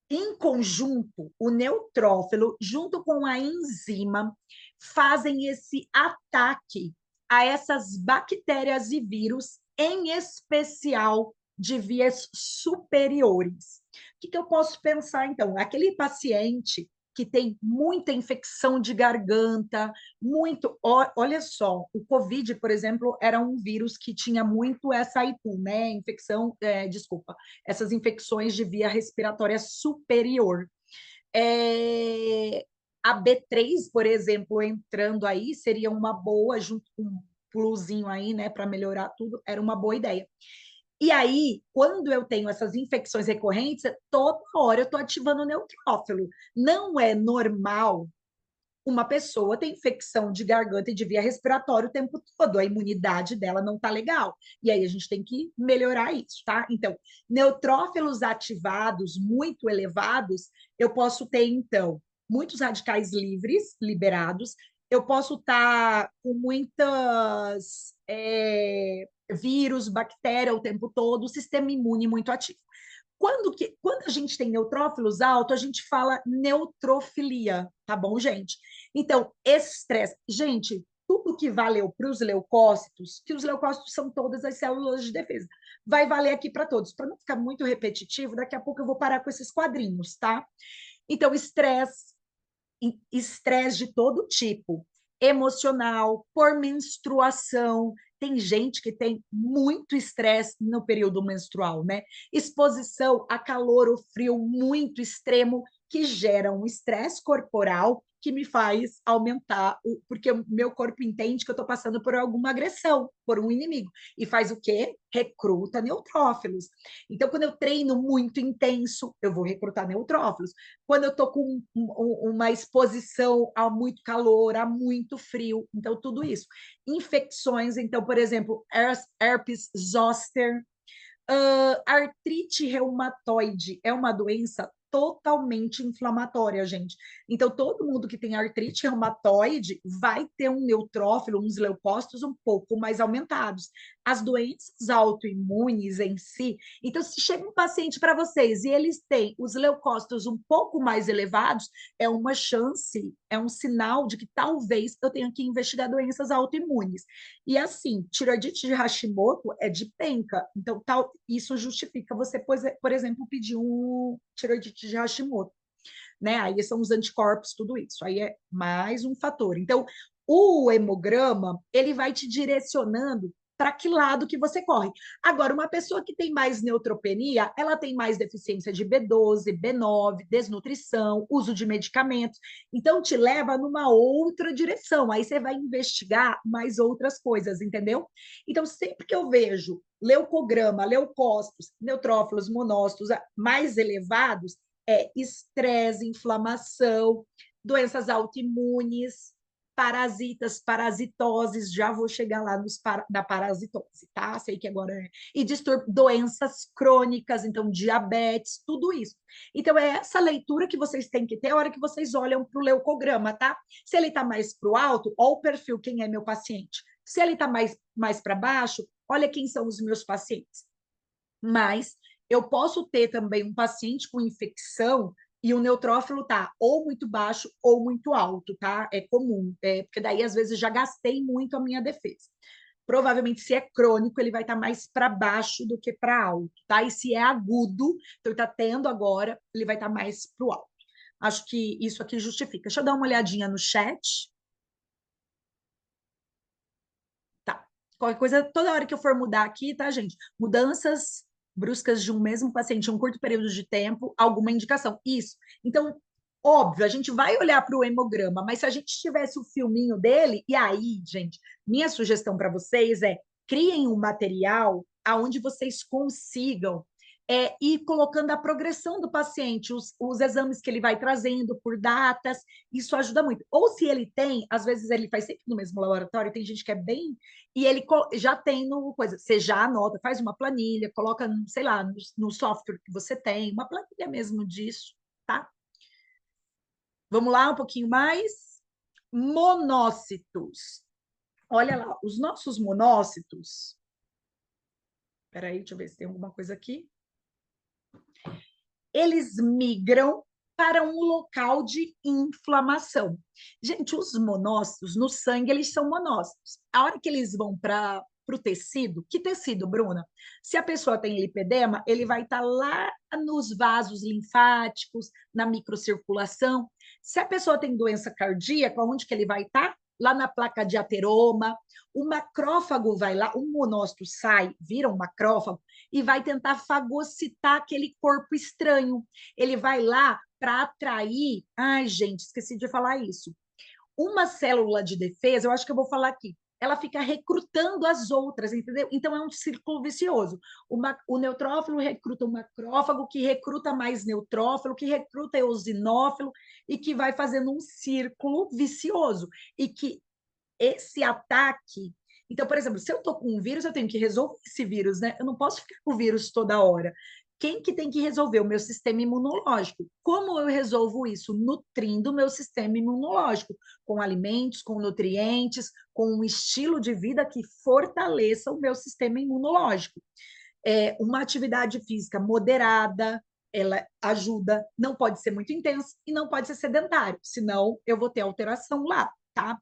Em conjunto, o neutrófilo, junto com a enzima, fazem esse ataque a essas bactérias e vírus, em especial de vias superiores. O que eu posso pensar, então? Aquele paciente que tem muita infecção de garganta, olha só, o Covid, por exemplo, era um vírus que tinha muito essa IPU, né? Essas infecções de via respiratória superior. A B3, por exemplo, entrando aí, seria uma boa, junto com um plusinho aí, né, para melhorar tudo, era uma boa ideia. E aí, quando eu tenho essas infecções recorrentes, toda hora eu estou ativando o neutrófilo. Não é normal uma pessoa ter infecção de garganta e de via respiratória o tempo todo, a imunidade dela não está legal. E aí a gente tem que melhorar isso, tá? Então, neutrófilos ativados muito elevados, eu posso ter, então, muitos radicais livres, liberados, eu posso estar com muitas vírus, bactéria o tempo todo, o sistema imune muito ativo. Quando a gente tem neutrófilos altos, a gente fala neutrofilia, tá bom, gente? Então, estresse. Gente, tudo que valeu para os leucócitos, que os leucócitos são todas as células de defesa, vai valer aqui para todos. Para não ficar muito repetitivo, daqui a pouco eu vou parar com esses quadrinhos, tá? Então, estresse de todo tipo, emocional, por menstruação. Tem gente que tem muito estresse no período menstrual, né? Exposição a calor ou frio muito extremo, que gera um estresse corporal, que me faz aumentar, porque o meu corpo entende que eu estou passando por alguma agressão, por um inimigo, e faz o quê? Recruta neutrófilos. Então, quando eu treino muito intenso, eu vou recrutar neutrófilos. Quando eu estou com uma exposição a muito calor, a muito frio, então tudo isso. Infecções, então, por exemplo, herpes zoster, artrite reumatoide é uma doença totalmente inflamatória, gente. Então, todo mundo que tem artrite reumatoide vai ter um neutrófilo, uns leucócitos um pouco mais aumentados. As doenças autoimunes em si. Então, se chega um paciente para vocês e eles têm os leucócitos um pouco mais elevados, é uma chance, é um sinal de que talvez eu tenha que investigar doenças autoimunes. E assim, tiroidite de Hashimoto é de penca. Então, isso justifica você, por exemplo, pedir um tiroidite de Hashimoto, né? Aí são os anticorpos, tudo isso. Aí é mais um fator. Então, o hemograma, ele vai te direcionando para que lado que você corre. Agora, uma pessoa que tem mais neutropenia, ela tem mais deficiência de B12, B9, desnutrição, uso de medicamentos. Então, te leva numa outra direção. Aí você vai investigar mais outras coisas, entendeu? Então, sempre que eu vejo leucograma, leucócitos, neutrófilos, monócitos mais elevados, é estresse, inflamação, doenças autoimunes, parasitas, parasitoses, já vou chegar lá na parasitose, tá? Sei que agora é. E doenças crônicas, então diabetes, tudo isso. Então, é essa leitura que vocês têm que ter a hora que vocês olham para o leucograma, tá? Se ele está mais para o alto, olha o perfil, quem é meu paciente. Se ele está mais para baixo, olha quem são os meus pacientes. Mas eu posso ter também um paciente com infecção e o neutrófilo tá ou muito baixo ou muito alto, tá? É comum, porque daí às vezes já gastei muito a minha defesa. Provavelmente, se é crônico, ele vai estar mais para baixo do que para alto, tá? E se é agudo, então ele está tendo agora, ele vai estar mais para o alto. Acho que isso aqui justifica. Deixa eu dar uma olhadinha no chat. Tá. Qualquer coisa, toda hora que eu for mudar aqui, tá, gente? Mudanças bruscas de um mesmo paciente em um curto período de tempo, alguma indicação. Isso. Então, óbvio, a gente vai olhar para o hemograma, mas se a gente tivesse o filminho dele, e aí, gente, minha sugestão para vocês é criem um material aonde vocês consigam ir colocando a progressão do paciente, os exames que ele vai trazendo por datas, isso ajuda muito. Ou se ele tem, às vezes ele faz sempre no mesmo laboratório, tem gente que é bem, e ele já tem no coisa, você já anota, faz uma planilha, coloca, sei lá, no software que você tem, uma planilha mesmo disso, tá? Vamos lá, um pouquinho mais. Monócitos. Olha lá, os nossos monócitos. Espera aí, deixa eu ver se tem alguma coisa aqui. Eles migram para um local de inflamação. Gente, os monócitos no sangue, eles são monócitos. A hora que eles vão para o tecido, que tecido, Bruna? Se a pessoa tem lipedema, ele vai estar lá nos vasos linfáticos, na microcirculação. Se a pessoa tem doença cardíaca, onde que ele vai estar? Lá na placa de ateroma. O macrófago vai lá, um monócito sai, vira um macrófago, e vai tentar fagocitar aquele corpo estranho. Ele vai lá para atrair. Ai, gente, esqueci de falar isso. Uma célula de defesa, eu acho que eu vou falar aqui, ela fica recrutando as outras, entendeu? Então é um círculo vicioso. O neutrófilo recruta o macrófago, que recruta mais neutrófilo, que recruta eosinófilo, e que vai fazendo um círculo vicioso. E que esse ataque. Então, por exemplo, se eu estou com um vírus, eu tenho que resolver esse vírus, né? Eu não posso ficar com o vírus toda hora. Quem que tem que resolver? O meu sistema imunológico. Como eu resolvo isso? Nutrindo o meu sistema imunológico, com alimentos, com nutrientes, com um estilo de vida que fortaleça o meu sistema imunológico. Uma atividade física moderada, ela ajuda, não pode ser muito intensa e não pode ser sedentário, senão eu vou ter alteração lá, tá?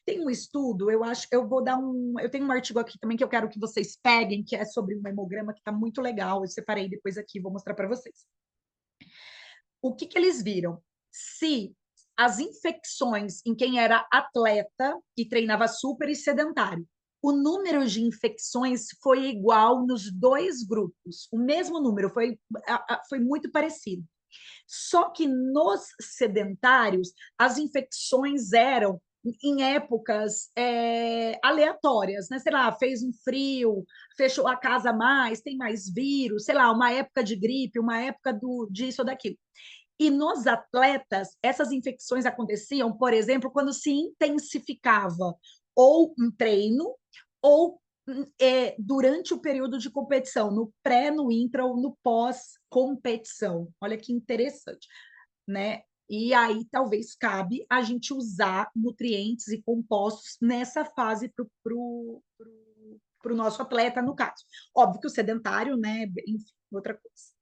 Tem um estudo, eu acho, eu vou dar eu tenho um artigo aqui também que eu quero que vocês peguem, que é sobre um hemograma que está muito legal, eu separei depois aqui, vou mostrar para vocês. O que que eles viram? Se as infecções em quem era atleta e treinava super e sedentário, o número de infecções foi igual nos dois grupos, o mesmo número, foi muito parecido. Só que nos sedentários, as infecções eram em épocas aleatórias, né? Sei lá, fez um frio, fechou a casa mais, tem mais vírus, sei lá, uma época de gripe, uma época disso ou daquilo. E nos atletas, essas infecções aconteciam, por exemplo, quando se intensificava ou um treino ou durante o período de competição, no pré, no intra ou no pós-competição. Olha que interessante, né? E aí talvez cabe a gente usar nutrientes e compostos nessa fase para o nosso atleta, no caso. Óbvio que o sedentário, né? Enfim, outra coisa.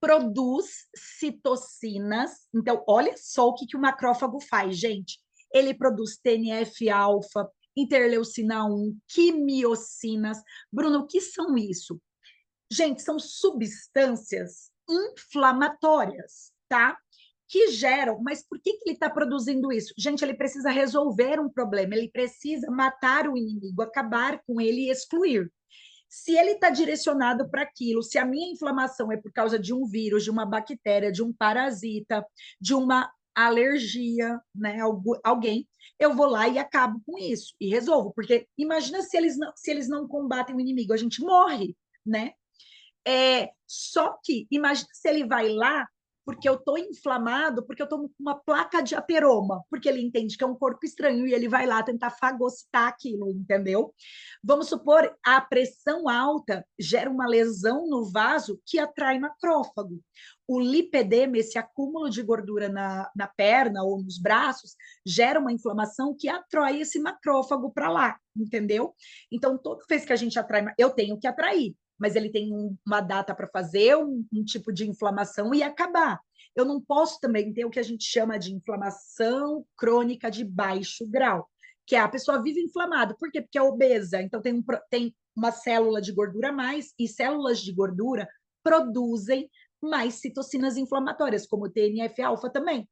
Produz citocinas. Então, olha só o que o macrófago faz, gente. Ele produz TNF-alfa, interleucina 1, quimiocinas. Bruno, o que são isso? Gente, são substâncias inflamatórias, tá? Que geram, mas por que ele está produzindo isso? Gente, ele precisa resolver um problema, ele precisa matar o inimigo, acabar com ele e excluir. Se ele está direcionado para aquilo, se a minha inflamação é por causa de um vírus, de uma bactéria, de um parasita, de uma alergia, né, alguém, eu vou lá e acabo com isso e resolvo, porque imagina se eles não combatem o inimigo, a gente morre, né? Só que, imagina se ele vai lá porque eu estou inflamado, porque eu estou com uma placa de ateroma, porque ele entende que é um corpo estranho e ele vai lá tentar fagocitar aquilo, entendeu? Vamos supor, a pressão alta gera uma lesão no vaso que atrai macrófago. O lipedema, esse acúmulo de gordura na perna ou nos braços, gera uma inflamação que atrai esse macrófago para lá, entendeu? Então, toda vez que a gente atrai, eu tenho que atrair, mas ele tem uma data para fazer, um tipo de inflamação e acabar. Eu não posso também ter o que a gente chama de inflamação crônica de baixo grau, que é a pessoa vive inflamada. Por quê? Porque é obesa. Então, tem uma célula de gordura a mais, e células de gordura produzem mais citocinas inflamatórias, como o TNF-alfa também.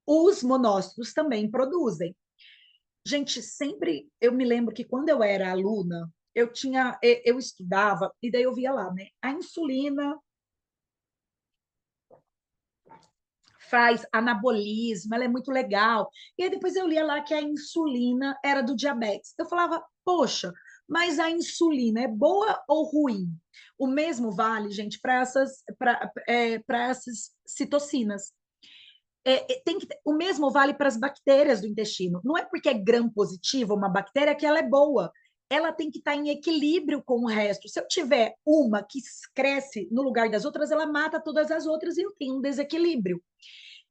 Os monócitos também produzem. Gente, sempre eu me lembro que quando eu era aluna, eu estudava e daí eu via lá, né? A insulina faz anabolismo, ela é muito legal. E aí depois eu lia lá que a insulina era do diabetes. Eu falava, poxa, mas a insulina é boa ou ruim? O mesmo vale, gente, para essas citocinas. O mesmo vale para as bactérias do intestino. Não é porque é gram positiva uma bactéria que ela é boa. Ela tem que estar em equilíbrio com o resto. Se eu tiver uma que cresce no lugar das outras, ela mata todas as outras e eu tenho um desequilíbrio.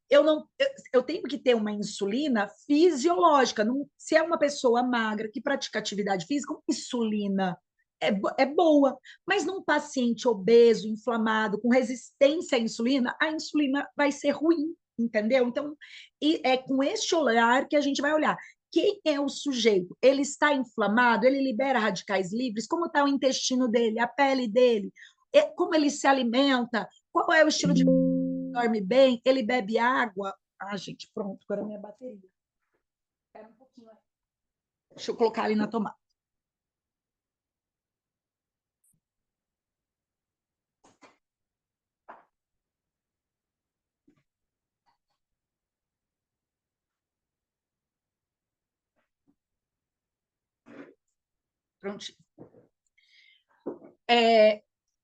Eu não, eu tenho que ter uma insulina fisiológica. Não, se é uma pessoa magra que pratica atividade física, uma insulina é boa, mas num paciente obeso, inflamado, com resistência à insulina, a insulina vai ser ruim, entendeu? Então, é com este olhar que a gente vai olhar. Quem é o sujeito? Ele está inflamado? Ele libera radicais livres? Como está o intestino dele, a pele dele? Como ele se alimenta? Qual é o estilo de dorme bem? Ele bebe água? Ah, gente, pronto, agora a minha bateria. Espera um pouquinho. Deixa eu colocar ali na tomada. Prontinho.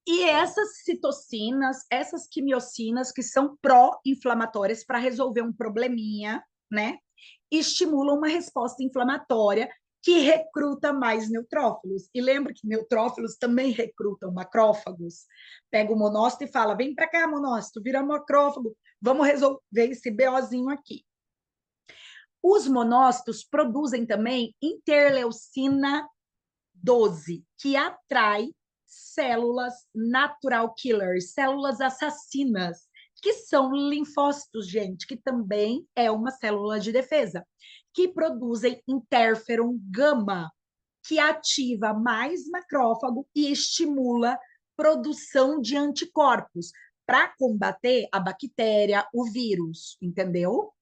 E essas citocinas, essas quimiocinas que são pró-inflamatórias para resolver um probleminha, né? Estimulam uma resposta inflamatória que recruta mais neutrófilos. E lembra que neutrófilos também recrutam macrófagos. Pega o monócito e fala: vem para cá, monócito, vira macrófago, vamos resolver esse BOzinho aqui. Os monócitos produzem também interleucina 12, que atrai células natural killers, células assassinas, que são linfócitos, gente, que também é uma célula de defesa, que produzem interferon gama, que ativa mais macrófago e estimula produção de anticorpos para combater a bactéria, o vírus, entendeu?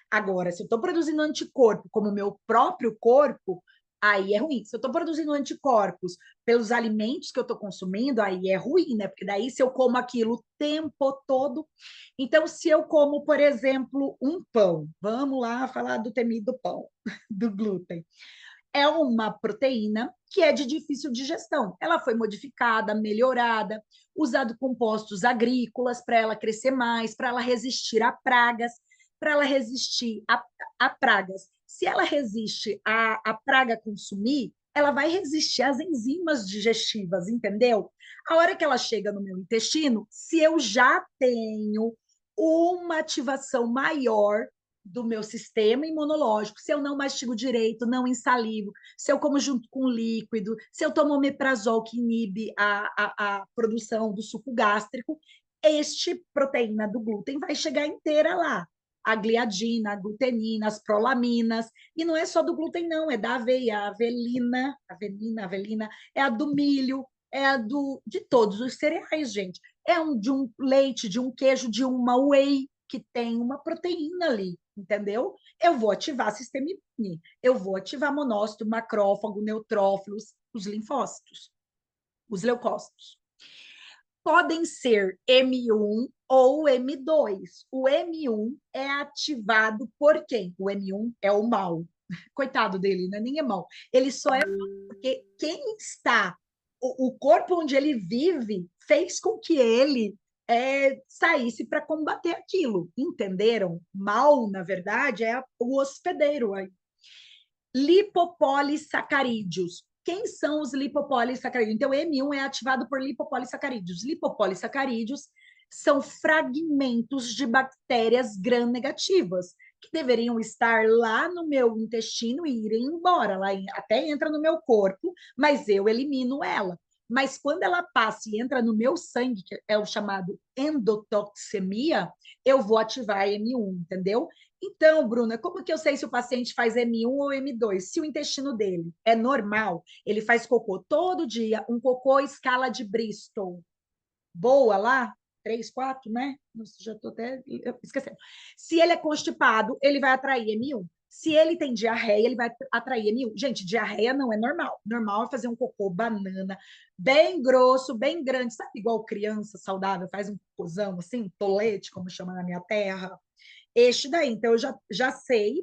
Agora, se eu estou produzindo anticorpo como o meu próprio corpo, aí é ruim. Se eu estou produzindo anticorpos pelos alimentos que eu estou consumindo, aí é ruim, né? Porque daí se eu como aquilo o tempo todo. Então, se eu como, por exemplo, um pão, vamos lá falar do temido pão, do glúten. É uma proteína que é de difícil digestão. Ela foi modificada, melhorada, usado compostos agrícolas para ela crescer mais, para ela resistir a pragas, para ela resistir a pragas. Se ela resiste a praga consumir, ela vai resistir às enzimas digestivas, entendeu? A hora que ela chega no meu intestino, se eu já tenho uma ativação maior do meu sistema imunológico, se eu não mastigo direito, não insalivo, se eu como junto com líquido, se eu tomo omeprazol que inibe a produção do suco gástrico, este proteína do glúten vai chegar inteira lá. A gliadina, a glutenina, as prolaminas, e não é só do glúten, não, é da aveia, a avelina, é a do milho, é a de todos os cereais, gente. De um leite, de um queijo, de uma whey, que tem uma proteína ali, entendeu? Eu vou ativar sistema imune, eu vou ativar monócito, macrófago, neutrófilos, os linfócitos, os leucócitos. Podem ser M1 ou M2. O M1 é ativado por quem? O M1 é o mal. Coitado dele, né? Nem é mal. Ele só é porque quem está, o corpo onde ele vive, fez com que ele saísse para combater aquilo. Entenderam? Mal, na verdade, é o hospedeiro aí. Lipopolissacarídeos. Quem são os lipopolissacarídeos? Então, M1 é ativado por lipopolissacarídeos. Lipopolissacarídeos são fragmentos de bactérias gram-negativas, que deveriam estar lá no meu intestino e irem embora. Ela até entra no meu corpo, mas eu elimino ela. Mas quando ela passa e entra no meu sangue, que é o chamado endotoxemia, eu vou ativar M1, entendeu? Então, Bruna, como que eu sei se o paciente faz M1 ou M2? Se o intestino dele é normal, ele faz cocô todo dia, um cocô escala de Bristol. Boa lá, 3, 4, né? Já estou até esquecendo. Se ele é constipado, ele vai atrair M1. Se ele tem diarreia, ele vai atrair M1. Gente, diarreia não é normal. Normal é fazer um cocô banana, bem grosso, bem grande, sabe? Igual criança saudável, faz um cocôzão assim, tolete, como chama na minha terra. Este daí, então eu já sei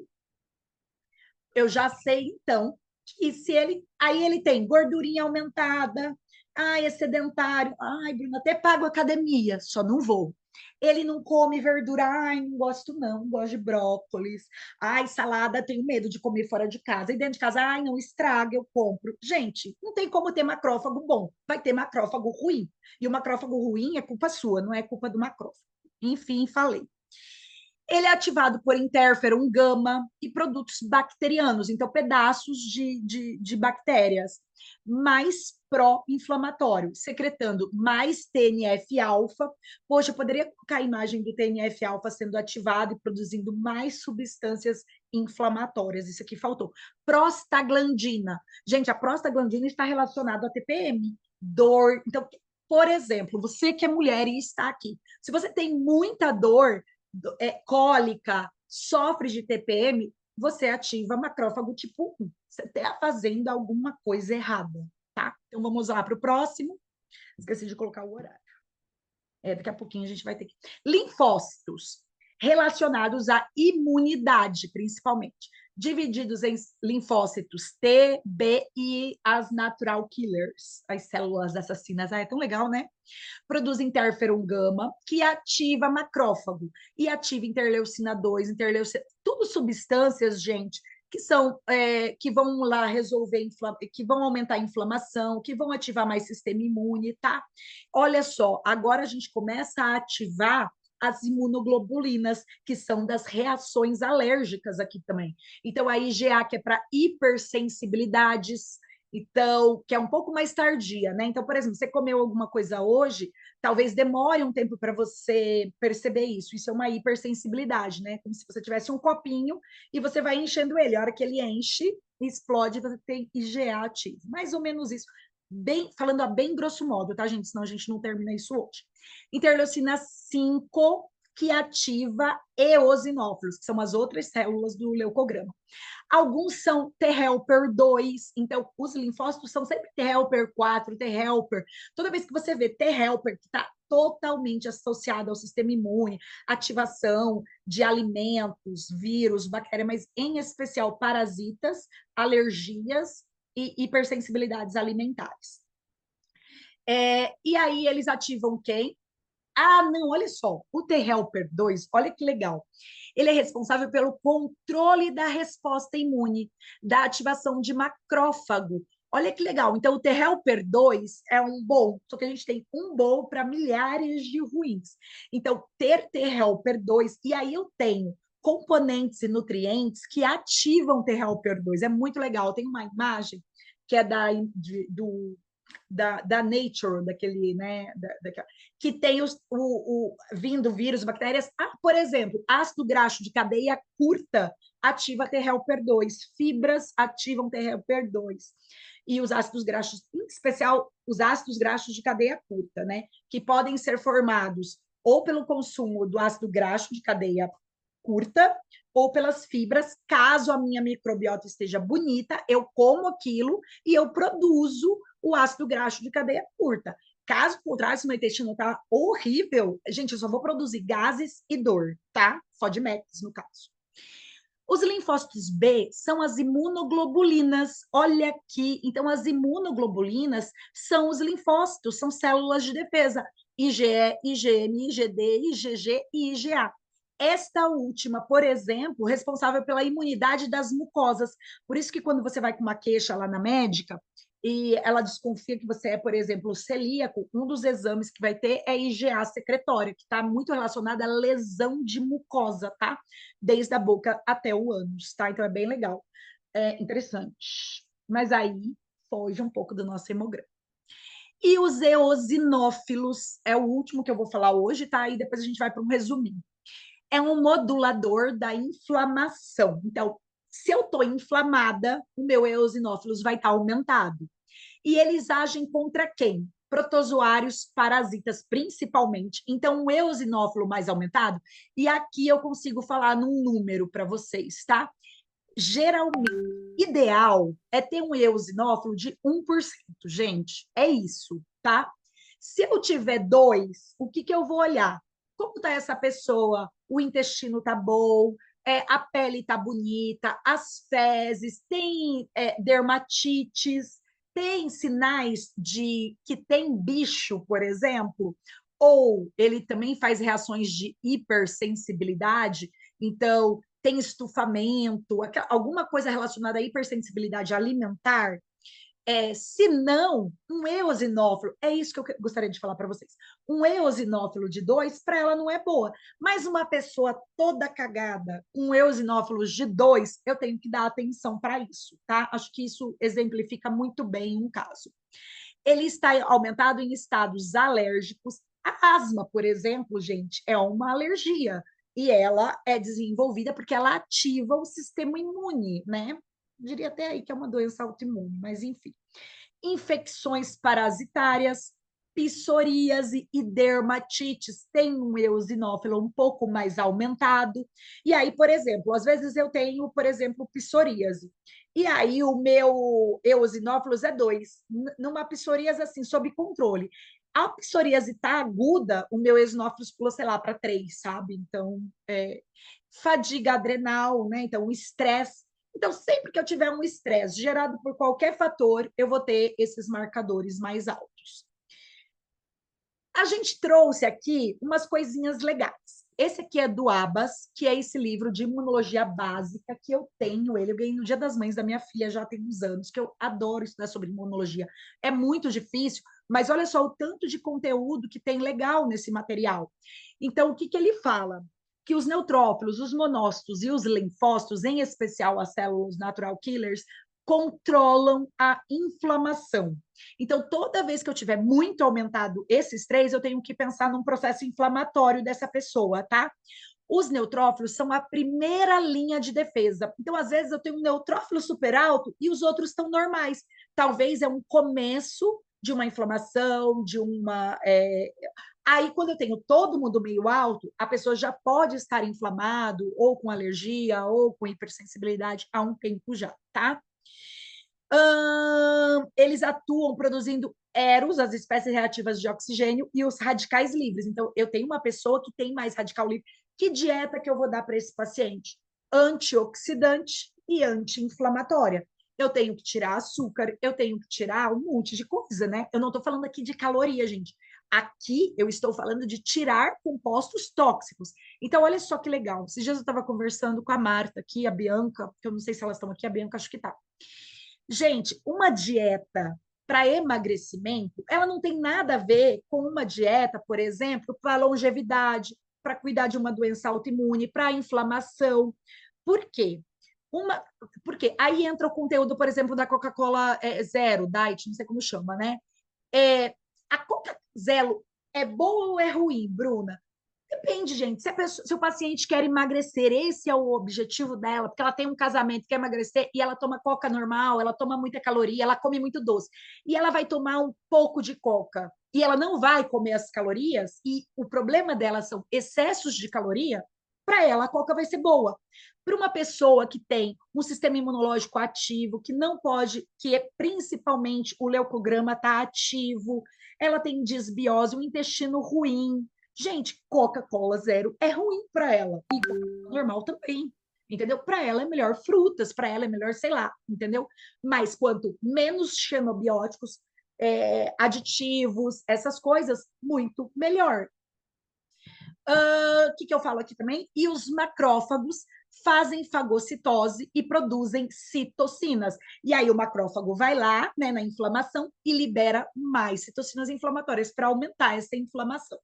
então que se ele aí ele tem gordurinha aumentada, ai, é sedentário, ai, Bruna, até pago academia, só não vou. Ele não come verdura, ai, não gosto não, não gosto de brócolis, ai, salada, tenho medo de comer fora de casa, e dentro de casa, ai, não estraga, eu compro. Gente, não tem como ter macrófago bom, vai ter macrófago ruim, e o macrófago ruim é culpa sua, não é culpa do macrófago. Enfim, falei. Ele é ativado por interferon gama e produtos bacterianos, então pedaços de bactérias, mais pró-inflamatório, secretando mais TNF-alfa. Poxa, eu poderia colocar a imagem do TNF-alfa sendo ativado e produzindo mais substâncias inflamatórias. Isso aqui faltou. Prostaglandina. Gente, a prostaglandina está relacionada à TPM, dor. Então, por exemplo, você que é mulher e está aqui, se você tem muita dor, cólica, sofre de TPM, você ativa macrófago tipo 1. Você está fazendo alguma coisa errada, tá? Então vamos lá para o próximo. Esqueci de colocar o horário. Daqui a pouquinho a gente vai ter que. Linfócitos, relacionados à imunidade, principalmente. Divididos em linfócitos T, B e as natural killers, as células assassinas. Ah, é tão legal, né? Produz interferon gama, que ativa macrófago e ativa interleucina 2, interleucina, tudo substâncias, gente, que são que vão lá resolver, que vão aumentar a inflamação, que vão ativar mais sistema imune, tá? Olha só, agora a gente começa a ativar as imunoglobulinas, que são das reações alérgicas aqui também. Então, a IgA, que é para hipersensibilidades, então, que é um pouco mais tardia, né? Então, por exemplo, você comeu alguma coisa hoje, talvez demore um tempo para você perceber isso. Isso é uma hipersensibilidade, né? Como se você tivesse um copinho e você vai enchendo ele. A hora que ele enche, explode, você tem IgA ativo. Mais ou menos isso. Bem, falando a bem grosso modo, tá, gente? Senão a gente não termina isso hoje. Interleucina 5, que ativa eosinófilos, que são as outras células do leucograma. Alguns são T-helper 2, então os linfócitos são sempre T-helper 4, T-helper. Toda vez que você vê T-helper, que está totalmente associado ao sistema imune, ativação de alimentos, vírus, bactérias, mas em especial parasitas, alergias e hipersensibilidades alimentares. E aí eles ativam quem? Ah, não, olha só, o T-helper 2, olha que legal. Ele é responsável pelo controle da resposta imune, da ativação de macrófago. Olha que legal. Então, o T-helper 2 é um bom, só que a gente tem um bom para milhares de ruins. Então, ter T-helper 2, e aí eu tenho componentes e nutrientes que ativam T-helper 2. É muito legal. Tem uma imagem que é da Nature, daquele, né, que tem vindo vírus, bactérias. Por exemplo, ácido graxo de cadeia curta ativa T-helper 2, fibras ativam T-helper 2. E os ácidos graxos, em especial os ácidos graxos de cadeia curta, né, que podem ser formados ou pelo consumo do ácido graxo de cadeia curta ou pelas fibras, caso a minha microbiota esteja bonita, eu como aquilo e eu produzo o ácido graxo de cadeia curta. Caso contrário, se meu intestino tá horrível, gente, eu só vou produzir gases e dor, tá? FODMAPs, no caso. Os linfócitos B são as imunoglobulinas. Olha aqui. Então, as imunoglobulinas são os linfócitos, são células de defesa. IgE, IgM, IgD, IgG e IgA. Esta última, por exemplo, responsável pela imunidade das mucosas. Por isso que quando você vai com uma queixa lá na médica e ela desconfia que você é, por exemplo, celíaco, um dos exames que vai ter é IgA secretória, que está muito relacionada à lesão de mucosa, tá? Desde a boca até o ânus, tá? Então é bem legal, é interessante. Mas aí foge um pouco do nosso hemograma. E os eosinófilos é o último que eu vou falar hoje, tá? E depois a gente vai para um resuminho. É um modulador da inflamação. Então, se eu estou inflamada, o meu eosinófilos vai estar aumentado. E eles agem contra quem? Protozoários, parasitas, principalmente. Então, um eosinófilo mais aumentado, e aqui eu consigo falar num número para vocês, tá? Geralmente, ideal é ter um eosinófilo de 1%, gente. É isso, tá? Se eu tiver 2, o que eu vou olhar? Como está essa pessoa? O intestino está bom, a pele está bonita, as fezes, tem dermatites, tem sinais de que tem bicho, por exemplo, ou ele também faz reações de hipersensibilidade, então tem estufamento, alguma coisa relacionada à hipersensibilidade alimentar. Se não, um eosinófilo, é isso que eu gostaria de falar para vocês. Um eosinófilo de 2, para ela não é boa. Mas uma pessoa toda cagada, com eosinófilos de 2, eu tenho que dar atenção para isso, tá? Acho que isso exemplifica muito bem um caso. Ele está aumentado em estados alérgicos. A asma, por exemplo, gente, é uma alergia. E ela é desenvolvida porque ela ativa o sistema imune, né? Diria até aí que é uma doença autoimune, mas enfim. Infecções parasitárias, psoríase e dermatites têm um eosinófilo um pouco mais aumentado. E aí, por exemplo, às vezes eu tenho, por exemplo, psoríase. E aí o meu eosinófilos é 2, numa psoríase assim, sob controle. A psoríase está aguda, o meu eosinófilos pula, sei lá, para 3, sabe? Então, fadiga adrenal, né? Então, o estresse. Então, sempre que eu tiver um estresse gerado por qualquer fator, eu vou ter esses marcadores mais altos. A gente trouxe aqui umas coisinhas legais. Esse aqui é do Abas, que é esse livro de imunologia básica que eu tenho ele. Eu ganhei no Dia das Mães da minha filha já tem uns anos, que eu adoro estudar sobre imunologia. É muito difícil, mas olha só o tanto de conteúdo que tem legal nesse material. Então, o que ele fala? Que os neutrófilos, os monócitos e os linfócitos, em especial as células natural killers, controlam a inflamação. Então, toda vez que eu tiver muito aumentado esses 3, eu tenho que pensar num processo inflamatório dessa pessoa, tá? Os neutrófilos são a primeira linha de defesa. Então, às vezes, eu tenho um neutrófilo super alto e os outros estão normais. Talvez é um começo de uma inflamação, de uma Aí, quando eu tenho todo mundo meio alto, a pessoa já pode estar inflamado, ou com alergia, ou com hipersensibilidade há um tempo já, tá? Eles atuam produzindo eros, as espécies reativas de oxigênio, e os radicais livres. Então, eu tenho uma pessoa que tem mais radical livre. Que dieta que eu vou dar para esse paciente? Antioxidante e anti-inflamatória. Eu tenho que tirar açúcar, eu tenho que tirar um monte de coisa, né? Eu não estou falando aqui de caloria, gente. Aqui eu estou falando de tirar compostos tóxicos. Então, olha só que legal. Esses dias eu estava conversando com a Marta aqui, a Bianca, que eu não sei se elas estão aqui, a Bianca acho que tá. Gente, uma dieta para emagrecimento, ela não tem nada a ver com uma dieta, por exemplo, para longevidade, para cuidar de uma doença autoimune, para inflamação. Por quê? Uma, porque aí entra o conteúdo, por exemplo, da Coca-Cola Zero, Diet, não sei como chama, né? É, a Coca Zero é boa ou é ruim, Bruna? Depende, gente. Se o paciente quer emagrecer, esse é o objetivo dela, porque ela tem um casamento, quer emagrecer, e ela toma coca normal, ela toma muita caloria, ela come muito doce. E ela vai tomar um pouco de coca, e ela não vai comer as calorias, e o problema dela são excessos de caloria, para ela a coca vai ser boa. Para uma pessoa que tem um sistema imunológico ativo, que não pode, que é principalmente o leucograma está ativo, ela tem desbiose, um intestino ruim, gente, Coca-Cola zero é ruim para ela. E Coca-Cola normal também. Entendeu? Para ela é melhor frutas, para ela é melhor, sei lá, entendeu? Mas quanto menos xenobióticos, aditivos, essas coisas, muito melhor. O que eu falo aqui também? E os macrófagos fazem fagocitose e produzem citocinas. E aí o macrófago vai lá, né, na inflamação e libera mais citocinas inflamatórias para aumentar essa inflamação.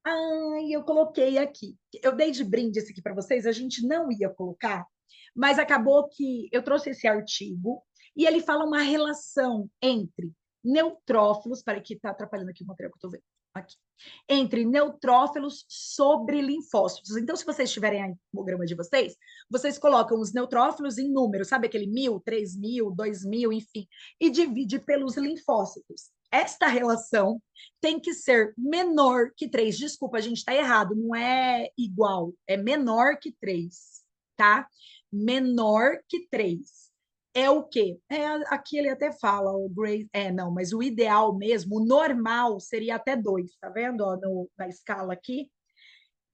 Ai, eu coloquei aqui. Eu dei de brinde esse aqui para vocês, a gente não ia colocar, mas acabou que eu trouxe esse artigo e ele fala uma relação entre neutrófilos, para que está atrapalhando aqui o material que eu estou vendo. Aqui. Entre neutrófilos sobre linfócitos. Então, se vocês tiverem aí o hemograma de vocês, vocês colocam os neutrófilos em número, sabe aquele 1.000, 3.000, 2.000, enfim, e divide pelos linfócitos. Esta relação tem que ser menor que 3. Desculpa, a gente está errado, não é igual, é menor que 3, tá? Menor que 3. É o quê? Aqui ele até fala, o Gray, não, mas o ideal mesmo, o normal seria até 2, tá vendo? Ó, na escala aqui.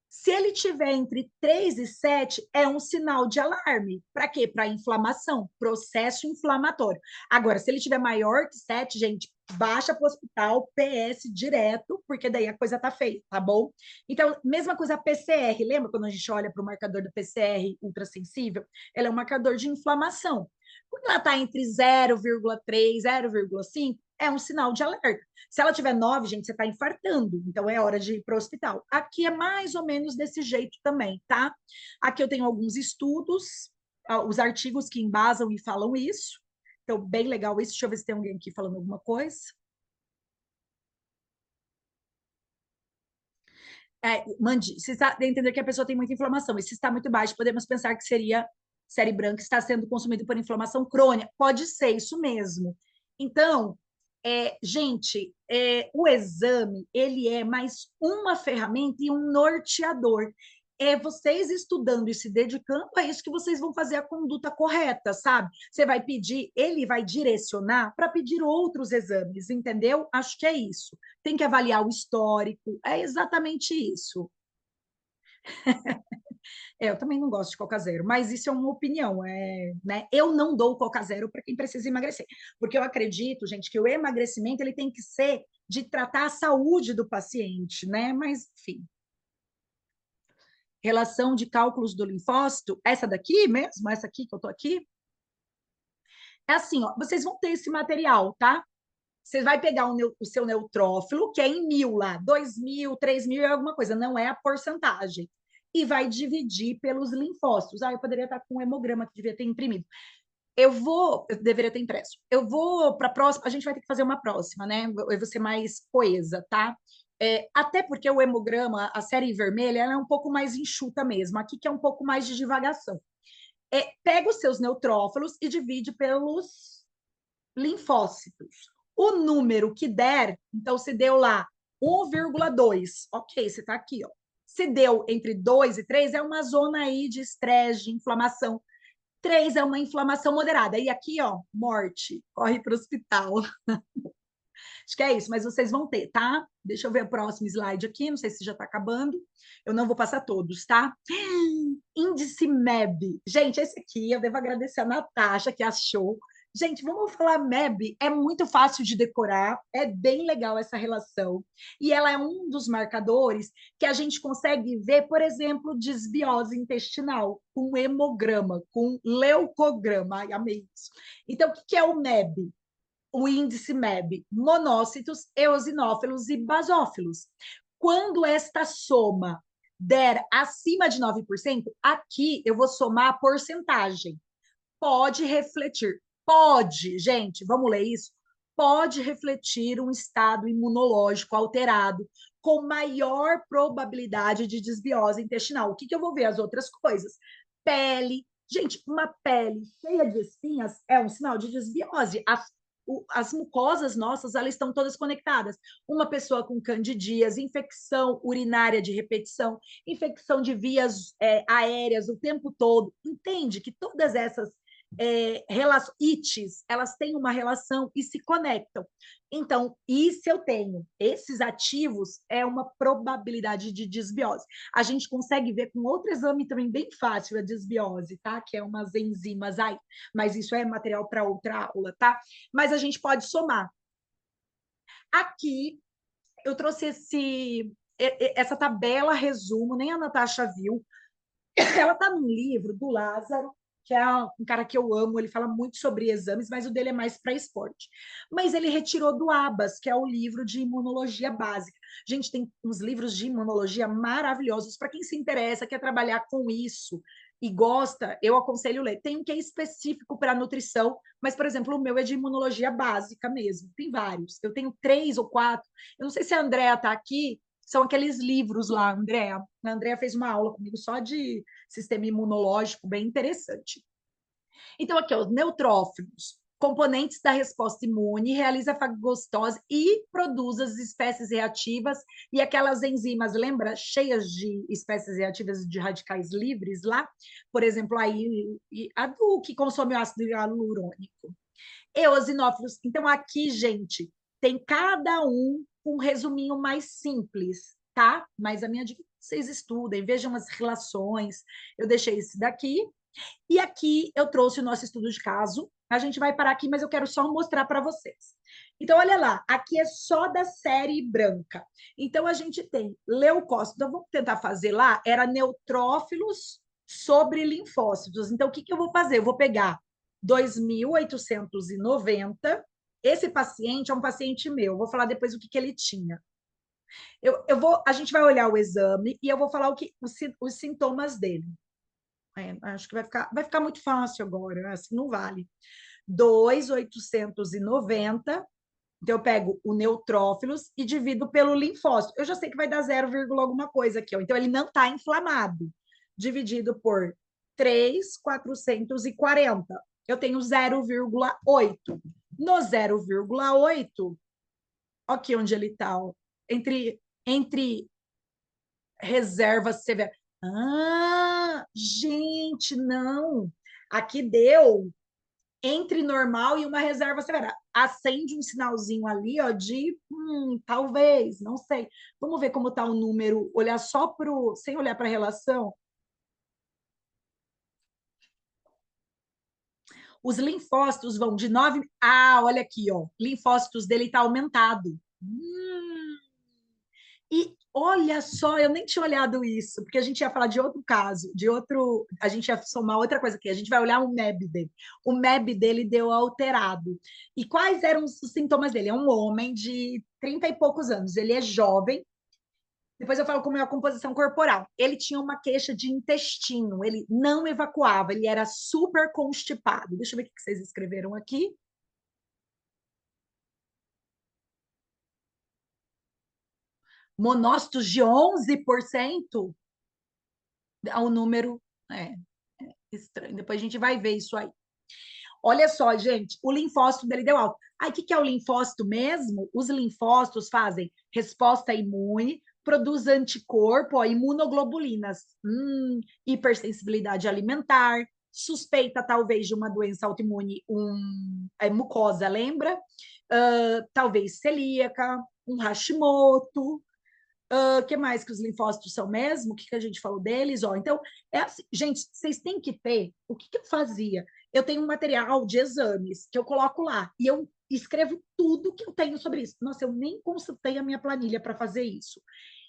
Se ele tiver entre 3 e 7, é um sinal de alarme. Para quê? Para inflamação, processo inflamatório. Agora, se ele tiver maior que 7, gente, baixa para o hospital, PS direto, porque daí a coisa tá feia, tá bom? Então, mesma coisa a PCR. Lembra quando a gente olha para o marcador do PCR ultrassensível? Ela é um marcador de inflamação. Quando ela está entre 0,3, 0,5, é um sinal de alerta. Se ela tiver 9, gente, você está infartando, então é hora de ir para o hospital. Aqui é mais ou menos desse jeito também, tá? Aqui eu tenho alguns estudos, os artigos que embasam e falam isso. Então, bem legal isso. Deixa eu ver se tem alguém aqui falando alguma coisa. Mandi, se está entender que a pessoa tem muita inflamação, e se está muito baixo, podemos pensar que seria série branca está sendo consumido por inflamação crônica. Pode ser isso mesmo. Então, gente, o exame ele é mais uma ferramenta e um norteador. É vocês estudando e se dedicando a isso que vocês vão fazer a conduta correta, sabe? Você vai pedir, ele vai direcionar para pedir outros exames, entendeu? Acho que é isso. Tem que avaliar o histórico, é exatamente isso. Eu também não gosto de Coca Zero, mas isso é uma opinião. Né? Eu não dou Coca Zero para quem precisa emagrecer, porque eu acredito, gente, que o emagrecimento ele tem que ser de tratar a saúde do paciente, né? Mas, enfim. Relação de cálculos do linfócito, essa daqui mesmo, essa aqui que eu tô aqui, é assim, ó, vocês vão ter esse material, tá? Você vai pegar o seu neutrófilo, que é em 1.000 lá, 2.000, 3.000 é alguma coisa, não é a porcentagem. E vai dividir pelos linfócitos. Eu poderia estar com um hemograma que devia ter imprimido. Eu deveria ter impresso. Eu vou para a próxima, a gente vai ter que fazer uma próxima, né? Eu vou ser mais coesa, tá? Até porque o hemograma, a série vermelha, ela é um pouco mais enxuta mesmo. Aqui que é um pouco mais de divagação. Pega os seus neutrófilos e divide pelos linfócitos. O número que der, então se deu lá 1,2. Ok, você está aqui, ó. Se deu entre 2 e 3, é uma zona aí de estresse, de inflamação. 3 é uma inflamação moderada. E aqui, ó, morte. Corre para o hospital. Acho que é isso, mas vocês vão ter, tá? Deixa eu ver o próximo slide aqui, não sei se já está acabando. Eu não vou passar todos, tá? Índice MEB. Gente, esse aqui eu devo agradecer a Natasha que achou. Gente, vamos falar MEB, é muito fácil de decorar, é bem legal essa relação. E ela é um dos marcadores que a gente consegue ver, por exemplo, desbiose intestinal, com hemograma, com leucograma. Ai, amei isso. Então, o que é o MEB? O índice MEB, monócitos, eosinófilos e basófilos. Quando esta soma der acima de 9%, aqui eu vou somar a porcentagem. Pode refletir, pode, gente, vamos ler isso? Pode refletir um estado imunológico alterado com maior probabilidade de desbiose intestinal. O que eu vou ver? As outras coisas. Pele. Gente, uma pele cheia de espinhas é um sinal de desbiose. As mucosas nossas, elas estão todas conectadas. Uma pessoa com candidíase, infecção urinária de repetição, infecção de vias aéreas o tempo todo. Entende que todas essas ites, elas têm uma relação e se conectam. Então, e se eu tenho esses ativos, é uma probabilidade de desbiose. A gente consegue ver com outro exame também bem fácil a desbiose, tá? Que é umas enzimas aí, mas isso é material para outra aula, tá? Mas a gente pode somar. Aqui, eu trouxe essa tabela resumo, nem a Natasha viu. Ela está num livro do Lázaro, que é um cara que eu amo, ele fala muito sobre exames, mas o dele é mais para esporte. Mas ele retirou do Abas, que é o livro de imunologia básica. Gente, tem uns livros de imunologia maravilhosos. Para quem se interessa, quer trabalhar com isso e gosta, eu aconselho ler. Tem um que é específico para nutrição, mas, por exemplo, o meu é de imunologia básica mesmo. Tem vários. Eu tenho 3 ou 4. Eu não sei se a Andrea está aqui, são aqueles livros lá, Andrea. A Andrea fez uma aula comigo só de sistema imunológico, bem interessante. Então, aqui, os neutrófilos, componentes da resposta imune, realiza a fagocitose e produz as espécies reativas e aquelas enzimas, lembra, cheias de espécies reativas de radicais livres lá, por exemplo, aí a do que consome o ácido hialurônico. Eosinófilos. Então, aqui, gente, tem cada um com um resuminho mais simples, tá? Mas a minha dica é que vocês estudem, vejam as relações. Eu deixei esse daqui. E aqui eu trouxe o nosso estudo de caso. A gente vai parar aqui, mas eu quero só mostrar para vocês. Então, olha lá, aqui é só da série branca. Então, a gente tem leucócitos. Então, vamos tentar fazer lá. Era neutrófilos sobre linfócitos. Então, o que eu vou fazer? Eu vou pegar 2.890. Esse paciente é um paciente meu. Vou falar depois o que ele tinha. A gente vai olhar o exame e eu vou falar os sintomas dele. Acho que vai ficar muito fácil agora, assim não vale. 2.890. Então, eu pego o neutrófilos e divido pelo linfócito. Eu já sei que vai dar 0, alguma coisa aqui. Ó. Então, ele não está inflamado. Dividido por 3.440. Eu tenho 0,8. No 0,8, aqui onde ele está, entre reservas severas. Ah, gente, não. Aqui deu entre normal e uma reserva severa. Acende um sinalzinho ali, ó, de talvez, não sei. Vamos ver como está o número, olhar só sem olhar para a relação. Os linfócitos vão de 9. Ah, olha aqui, ó. Linfócitos dele está aumentado. E olha só, eu nem tinha olhado isso, porque a gente ia falar de outro caso, a gente ia somar outra coisa aqui, a gente vai olhar o MEB dele. O MEB dele deu alterado. E quais eram os sintomas dele? É um homem de 30 e poucos anos, ele é jovem, depois eu falo como é a composição corporal. Ele tinha uma queixa de intestino, ele não evacuava, ele era super constipado. Deixa eu ver o que vocês escreveram aqui. Monócitos de 11%, o número é estranho. Depois a gente vai ver isso aí. Olha só, gente, o linfócito dele deu alta. Aí, o que é o linfócito mesmo? Os linfócitos fazem resposta imune, produz anticorpo, ó, imunoglobulinas, hipersensibilidade alimentar, suspeita talvez de uma doença autoimune, mucosa, lembra? Talvez celíaca, um Hashimoto. O que mais que os linfócitos são mesmo? O que a gente falou deles? Ó, então, é assim, gente, vocês têm que ter. O que eu fazia? Eu tenho um material de exames que eu coloco lá e eu escrevo tudo que eu tenho sobre isso. Nossa, eu nem consultei a minha planilha para fazer isso.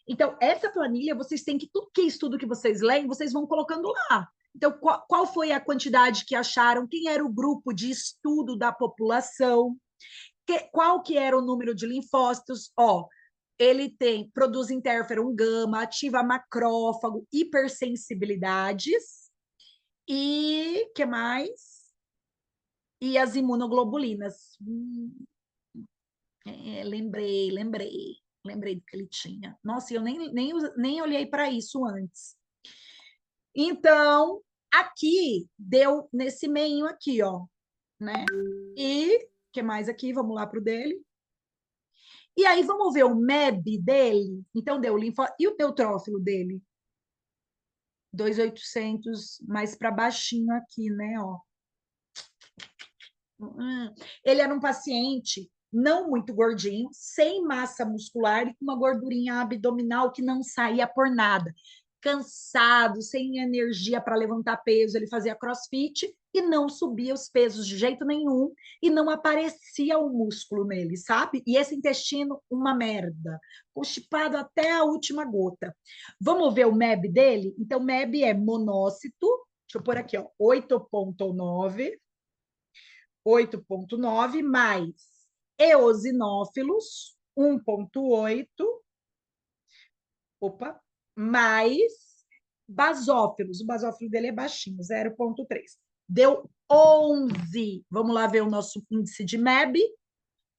Então, essa planilha, vocês têm que, tudo que estudo que vocês leem, vocês vão colocando lá. Então, qual foi a quantidade que acharam? Quem era o grupo de estudo da população? Qual que era o número de linfócitos? Ó, ele produz interferon gama, ativa macrófago, hipersensibilidades e que mais? E as imunoglobulinas. Lembrei do que ele tinha. Nossa, eu nem olhei para isso antes. Então, aqui deu nesse meio aqui, ó, né? E que mais aqui? Vamos lá para o dele. E aí vamos ver o MEB dele. Então deu o linfócito e o neutrófilo dele. 2.800 mais para baixinho aqui, né, ó. Ele era um paciente não muito gordinho, sem massa muscular e com uma gordurinha abdominal que não saía por nada. Cansado, sem energia para levantar peso, ele fazia crossfit e não subia os pesos de jeito nenhum e não aparecia o músculo nele, sabe? E esse intestino, uma merda, constipado até a última gota. Vamos ver o MEB dele? Então, MEB é monócito, deixa eu pôr aqui, ó, 8,9 mais eosinófilos, 1,8, opa, mais basófilos. O basófilo dele é baixinho, 0,3. Deu 11. Vamos lá ver o nosso índice de MEB.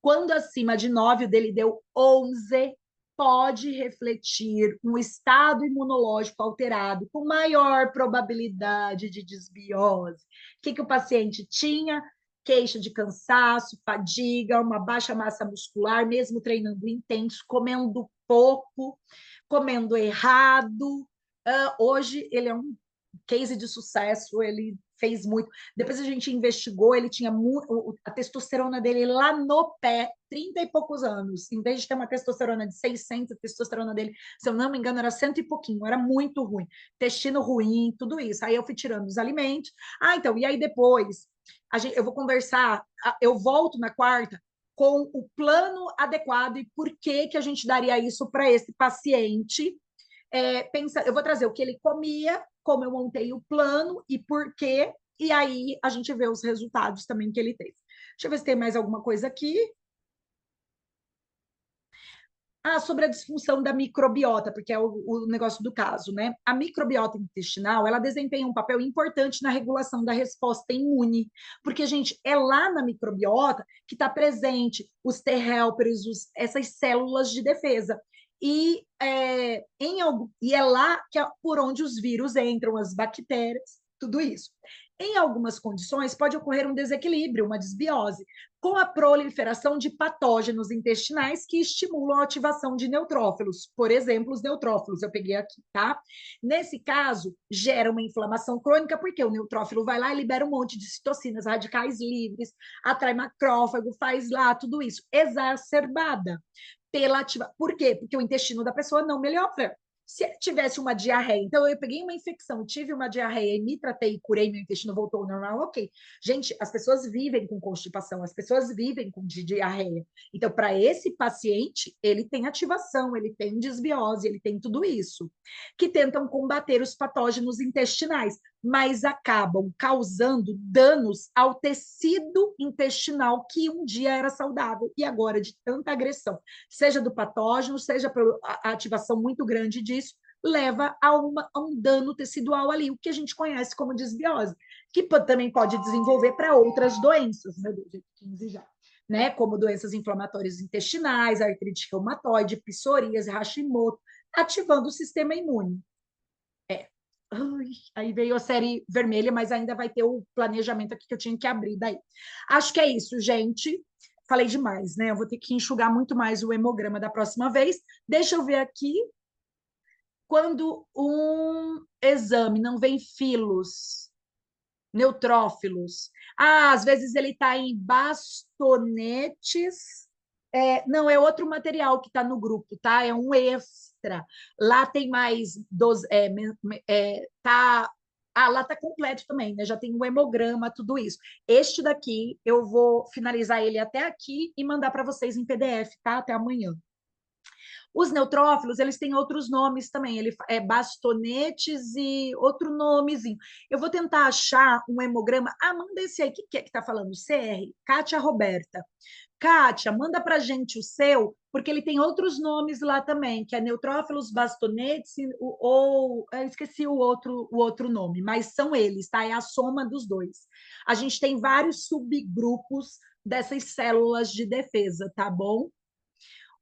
Quando acima de 9, o dele deu 11, pode refletir um estado imunológico alterado, com maior probabilidade de desbiose. O que o paciente tinha? Queixa de cansaço, fadiga, uma baixa massa muscular, mesmo treinando intenso, comendo pouco, comendo errado. Hoje ele é um case de sucesso, ele fez muito. Depois a gente investigou, ele tinha a testosterona dele lá no pé, 30 e poucos anos. Em vez de ter uma testosterona de 600, a testosterona dele, se eu não me engano, era 100 e pouquinho, era muito ruim. Intestino ruim, tudo isso. Aí eu fui tirando os alimentos. Então, e aí depois, eu vou conversar, eu volto na quarta com o plano adequado e por que a gente daria isso para esse paciente. Eu vou trazer o que ele comia, como eu montei o plano e por quê, e aí a gente vê os resultados também que ele teve. Deixa eu ver se tem mais alguma coisa aqui. Sobre a disfunção da microbiota, porque é o negócio do caso, né? A microbiota intestinal, ela desempenha um papel importante na regulação da resposta imune, porque, gente, é lá na microbiota que está presente os T-helpers, essas células de defesa. E é lá que por onde os vírus entram, as bactérias, tudo isso. Em algumas condições, pode ocorrer um desequilíbrio, uma desbiose, com a proliferação de patógenos intestinais que estimulam a ativação de neutrófilos. Por exemplo, os neutrófilos, eu peguei aqui, tá? Nesse caso, gera uma inflamação crônica, porque o neutrófilo vai lá e libera um monte de citocinas, radicais livres, atrai macrófago, faz lá tudo isso, exacerbada pela ativa. Por quê? Porque o intestino da pessoa não melhora. Se ele tivesse uma diarreia, então eu peguei uma infecção, tive uma diarreia e me tratei e curei, meu intestino voltou ao normal, ok. Gente, as pessoas vivem com constipação, as pessoas vivem com diarreia. Então, para esse paciente, ele tem ativação, ele tem desbiose, ele tem tudo isso, que tentam combater os patógenos intestinais, mas acabam causando danos ao tecido intestinal que um dia era saudável e agora de tanta agressão, seja do patógeno, seja pela ativação muito grande disso, leva a um dano tecidual ali, o que a gente conhece como desbiose, que também pode desenvolver para outras doenças, meu Deus, 15 já, né? Como doenças inflamatórias intestinais, artrite reumatoide, psoríase, Hashimoto, ativando o sistema imune. Aí veio a série vermelha, mas ainda vai ter o planejamento aqui que eu tinha que abrir daí. Acho que é isso, gente. falei demais, né? Eu vou ter que enxugar muito mais o hemograma da próxima vez. Deixa eu ver aqui. Quando um exame não vem filos, neutrófilos, às vezes ele está em bastonetes. Não, é outro material que está no grupo, tá? É um extra. Lá tem mais dos, tá, lá tá completo também, né? Já tem o hemograma, tudo isso. Este daqui eu vou finalizar ele até aqui e mandar para vocês em PDF, tá? Até amanhã. Os neutrófilos, eles têm outros nomes também, ele é bastonetes e outro nomezinho. Eu vou tentar achar um hemograma. Ah, manda esse aí, que é que está falando? CR, Kátia Roberta. Kátia, manda para a gente o seu, porque ele tem outros nomes lá também, que é neutrófilos bastonetes, ou eu esqueci o outro nome, mas são eles, tá? É a soma dos dois. A gente tem vários subgrupos dessas células de defesa, tá bom?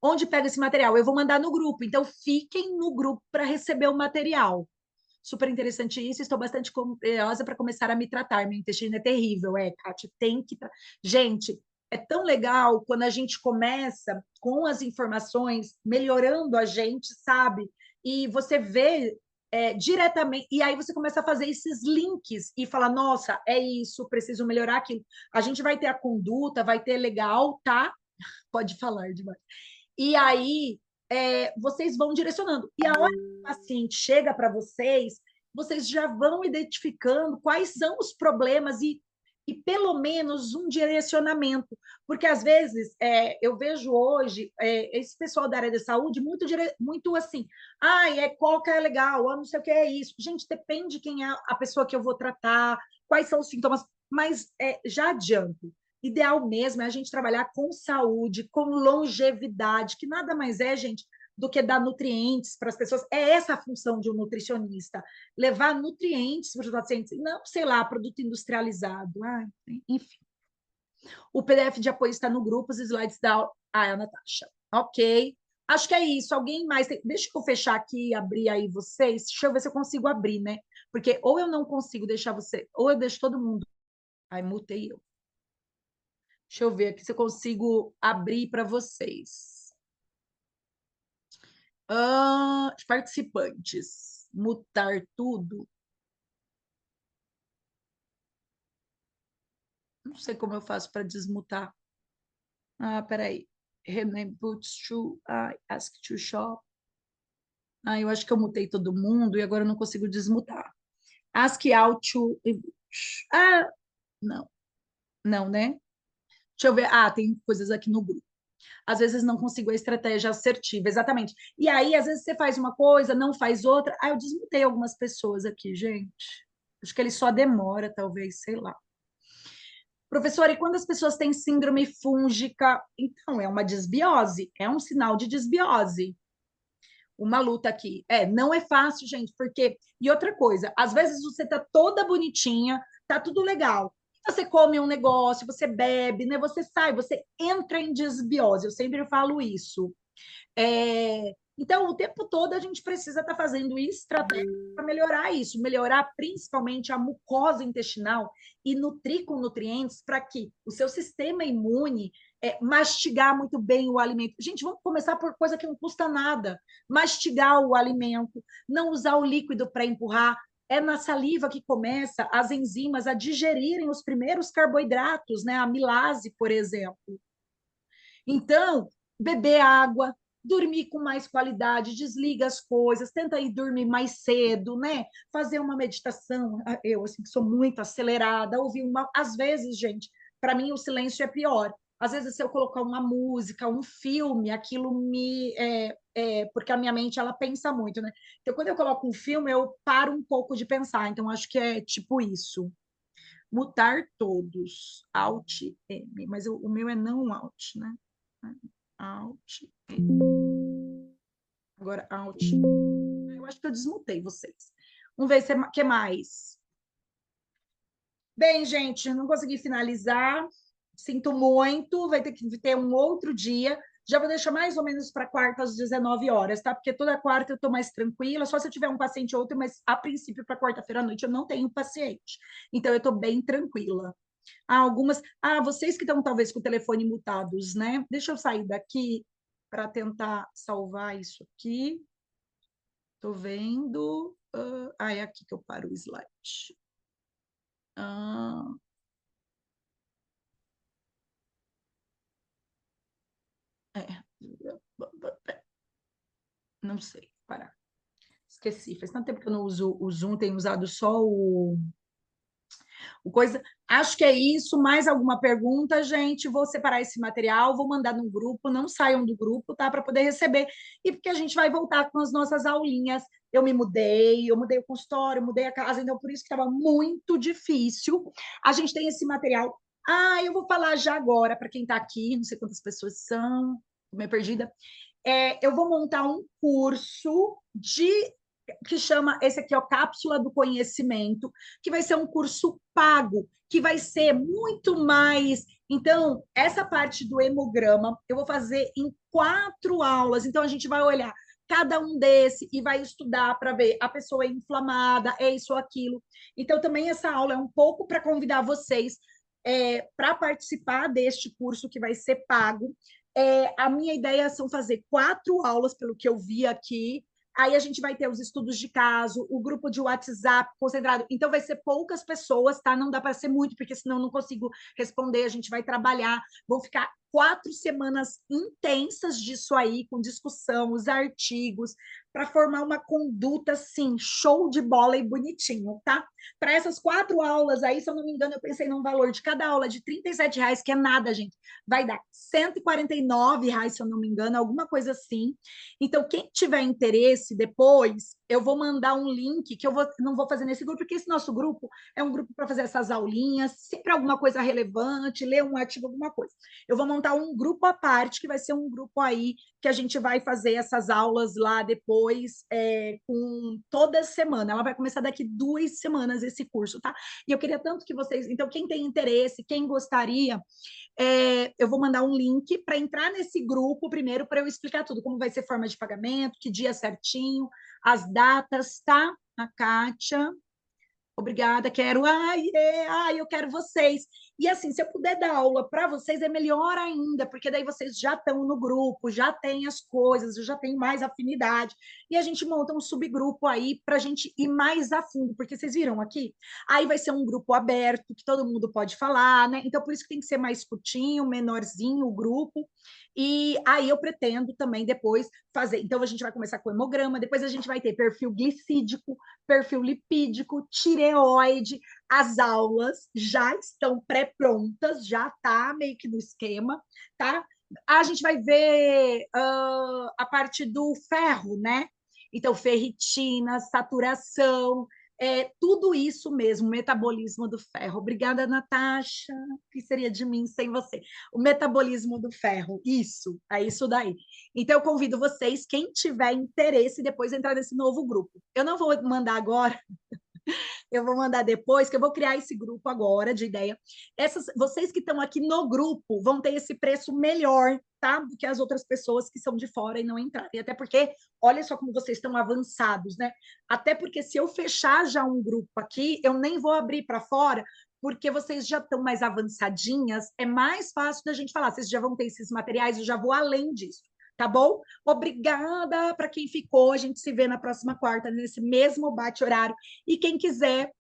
Onde pega esse material? Eu vou mandar no grupo, então fiquem no grupo para receber o material. Super interessante isso, estou bastante curiosa para começar a me tratar. Meu intestino é terrível, Kátia, tem que. Gente, é tão legal quando a gente começa com as informações melhorando a gente, sabe? E você vê diretamente, e aí você começa a fazer esses links e fala: nossa, é isso, preciso melhorar aquilo. A gente vai ter a conduta, vai ter legal, tá? Pode falar demais. E aí vocês vão direcionando. E a hora que o paciente chega para vocês, vocês já vão identificando quais são os problemas e pelo menos um direcionamento. Porque às vezes eu vejo hoje esse pessoal da área da saúde muito assim, coca é legal, não sei o que é isso. Gente, depende quem é a pessoa que eu vou tratar, quais são os sintomas, mas já adianto. Ideal mesmo é a gente trabalhar com saúde, com longevidade, que nada mais é, gente, do que dar nutrientes para as pessoas. É essa a função de um nutricionista, levar nutrientes para os pacientes, não, sei lá, produto industrializado. Enfim. O PDF de apoio está no grupo, os slides da Natasha. Ok. Acho que é isso. Alguém mais? Deixa eu fechar aqui e abrir aí vocês. Deixa eu ver se eu consigo abrir, né? Porque ou eu não consigo deixar você, ou eu deixo todo mundo. Ai, mutei eu. Deixa eu ver aqui se eu consigo abrir para vocês. Participantes. Mutar tudo. Não sei como eu faço para desmutar. Peraí. Rename puts to ask to shop. Eu acho que eu mutei todo mundo e agora eu não consigo desmutar. Ask out to. Não. Não, né? Deixa eu ver. Tem coisas aqui no grupo. Às vezes não consigo a estratégia assertiva, exatamente. E aí, às vezes, você faz uma coisa, não faz outra. Eu desmutei algumas pessoas aqui, gente. Acho que ele só demora, talvez, sei lá. Professora, e quando as pessoas têm síndrome fúngica? Então, é uma desbiose, é um sinal de desbiose. Uma luta aqui. Não é fácil, gente, porque. E outra coisa, às vezes você tá toda bonitinha, tá tudo legal. Você come um negócio, você bebe, né? Você sai, você entra em desbiose. Eu sempre falo isso. Então, o tempo todo a gente precisa estar fazendo estratégia para melhorar isso, melhorar principalmente a mucosa intestinal e nutrir com nutrientes para que o seu sistema imune mastigar muito bem o alimento. Gente, vamos começar por coisa que não custa nada. Mastigar o alimento, não usar o líquido para empurrar. É na saliva que começa as enzimas a digerirem os primeiros carboidratos, né? A amilase, por exemplo. Então, beber água, dormir com mais qualidade, desliga as coisas, tenta ir dormir mais cedo, né? Fazer uma meditação. Eu, assim, que sou muito acelerada, ouvir uma. Às vezes, gente, para mim o silêncio é pior. Às vezes, se eu colocar uma música, um filme, aquilo me. Porque a minha mente ela pensa muito, né? Então, quando eu coloco um filme, eu paro um pouco de pensar. Então, acho que é tipo isso. Mutar todos. Alt M. Mas o meu é não Alt, né? Alt. Agora, Alt. Eu acho que eu desmutei vocês. Vamos ver o que mais. Bem, gente, não consegui finalizar. Sinto muito. Vai ter que ter um outro dia. Já vou deixar mais ou menos para quarta às 19 horas, tá? Porque toda quarta eu estou mais tranquila, só se eu tiver um paciente ou outro, mas a princípio, para quarta-feira à noite, eu não tenho paciente. Então, eu estou bem tranquila. algumas. Vocês que estão talvez com o telefone mutados, né? Deixa eu sair daqui para tentar salvar isso aqui. Estou vendo. É aqui que eu paro o slide. Ah, é. Não sei, parar. Esqueci. Faz tanto tempo que eu não uso o Zoom, tenho usado só o coisa. Acho que é isso. Mais alguma pergunta, gente? Vou separar esse material, vou mandar no grupo. Não saiam do grupo, tá? Para poder receber. E porque a gente vai voltar com as nossas aulinhas. Eu mudei o consultório, mudei a casa, então por isso que estava muito difícil. A gente tem esse material. Eu vou falar já agora para quem está aqui, não sei quantas pessoas são, estou meio perdida. Eu vou montar um curso que chama, esse aqui é o Cápsula do Conhecimento, que vai ser um curso pago, que vai ser muito mais. Então, essa parte do hemograma eu vou fazer em 4 aulas. Então, a gente vai olhar cada um desse e vai estudar para ver a pessoa é inflamada, é isso ou aquilo. Então, também essa aula é um pouco para convidar vocês para participar deste curso que vai ser pago. A minha ideia são fazer 4 aulas, pelo que eu vi aqui. Aí a gente vai ter os estudos de caso, o grupo de WhatsApp concentrado. Então, vai ser poucas pessoas, tá? Não dá para ser muito, porque senão eu não consigo responder. A gente vai trabalhar. Vão ficar 4 semanas intensas disso aí, com discussão, os artigos, para formar uma conduta, assim, show de bola e bonitinho, tá? Para essas 4 aulas aí, se eu não me engano, eu pensei num valor de cada aula de R$ 37, que é nada, gente. Vai dar R$ 149, se eu não me engano, alguma coisa assim. Então, quem tiver interesse depois, eu vou mandar um link que não vou fazer nesse grupo, porque esse nosso grupo é um grupo para fazer essas aulinhas, sempre alguma coisa relevante, ler um artigo, alguma coisa. Eu vou montar um grupo à parte, que vai ser um grupo aí que a gente vai fazer essas aulas lá depois, com toda semana. Ela vai começar daqui 2 semanas esse curso, tá? E eu queria tanto que vocês. Então, quem tem interesse, quem gostaria, eu vou mandar um link para entrar nesse grupo primeiro, para eu explicar tudo, como vai ser forma de pagamento, que dia certinho, as datas, tá? A Kátia. Obrigada, quero. Eu quero vocês. E assim, se eu puder dar aula para vocês, é melhor ainda, porque daí vocês já estão no grupo, já têm as coisas, já tem mais afinidade. E a gente monta um subgrupo aí para a gente ir mais a fundo, porque vocês viram aqui? Aí vai ser um grupo aberto, que todo mundo pode falar, né? Então, por isso que tem que ser mais curtinho, menorzinho o grupo. E aí eu pretendo também depois fazer. Então, a gente vai começar com hemograma, depois a gente vai ter perfil glicídico, perfil lipídico, tireoide. As aulas já estão pré-prontas, já está meio que no esquema, tá? A gente vai ver a parte do ferro, né? Então, ferritina, saturação, tudo isso mesmo, metabolismo do ferro. Obrigada, Natasha. O que seria de mim sem você? O metabolismo do ferro, isso, é isso daí. Então, eu convido vocês, quem tiver interesse, depois entrar nesse novo grupo. Eu não vou mandar agora, eu vou mandar depois, que eu vou criar esse grupo agora de ideia. Vocês que estão aqui no grupo vão ter esse preço melhor, tá? Do que as outras pessoas que são de fora e não entrarem. Até porque, olha só como vocês estão avançados, né? Até porque se eu fechar já um grupo aqui, eu nem vou abrir para fora, porque vocês já estão mais avançadinhas, é mais fácil da gente falar. Vocês já vão ter esses materiais, eu já vou além disso. Tá bom? Obrigada para quem ficou. A gente se vê na próxima quarta, nesse mesmo bate-horário. E quem quiser,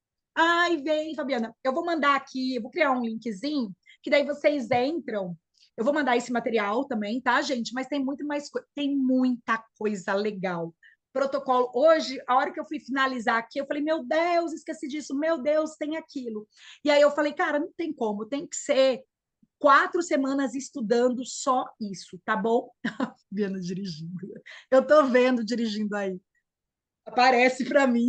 vem, Fabiana. Eu vou mandar aqui, eu vou criar um linkzinho, que daí vocês entram. Eu vou mandar esse material também, tá, gente? Mas tem muito mais coisa, tem muita coisa legal. Protocolo. Hoje, a hora que eu fui finalizar aqui, eu falei, meu Deus, esqueci disso, meu Deus, tem aquilo. E aí eu falei, cara, não tem como, tem que ser 4 semanas estudando só isso, tá bom? Fabiana dirigindo. Eu tô vendo dirigindo aí. Aparece para mim.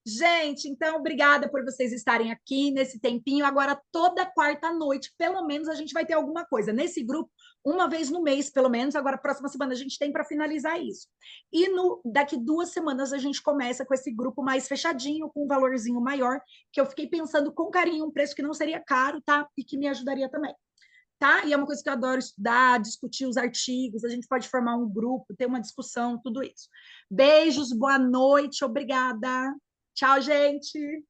Gente, então, obrigada por vocês estarem aqui nesse tempinho. Agora, toda quarta-noite, pelo menos, a gente vai ter alguma coisa. Nesse grupo, uma vez no mês, pelo menos. Agora, próxima semana, a gente tem para finalizar isso. E daqui 2 semanas, a gente começa com esse grupo mais fechadinho, com um valorzinho maior, que eu fiquei pensando com carinho, um preço que não seria caro, tá? E que me ajudaria também. Tá? E é uma coisa que eu adoro estudar, discutir os artigos, a gente pode formar um grupo, ter uma discussão, tudo isso. Beijos, boa noite, obrigada. Tchau, gente.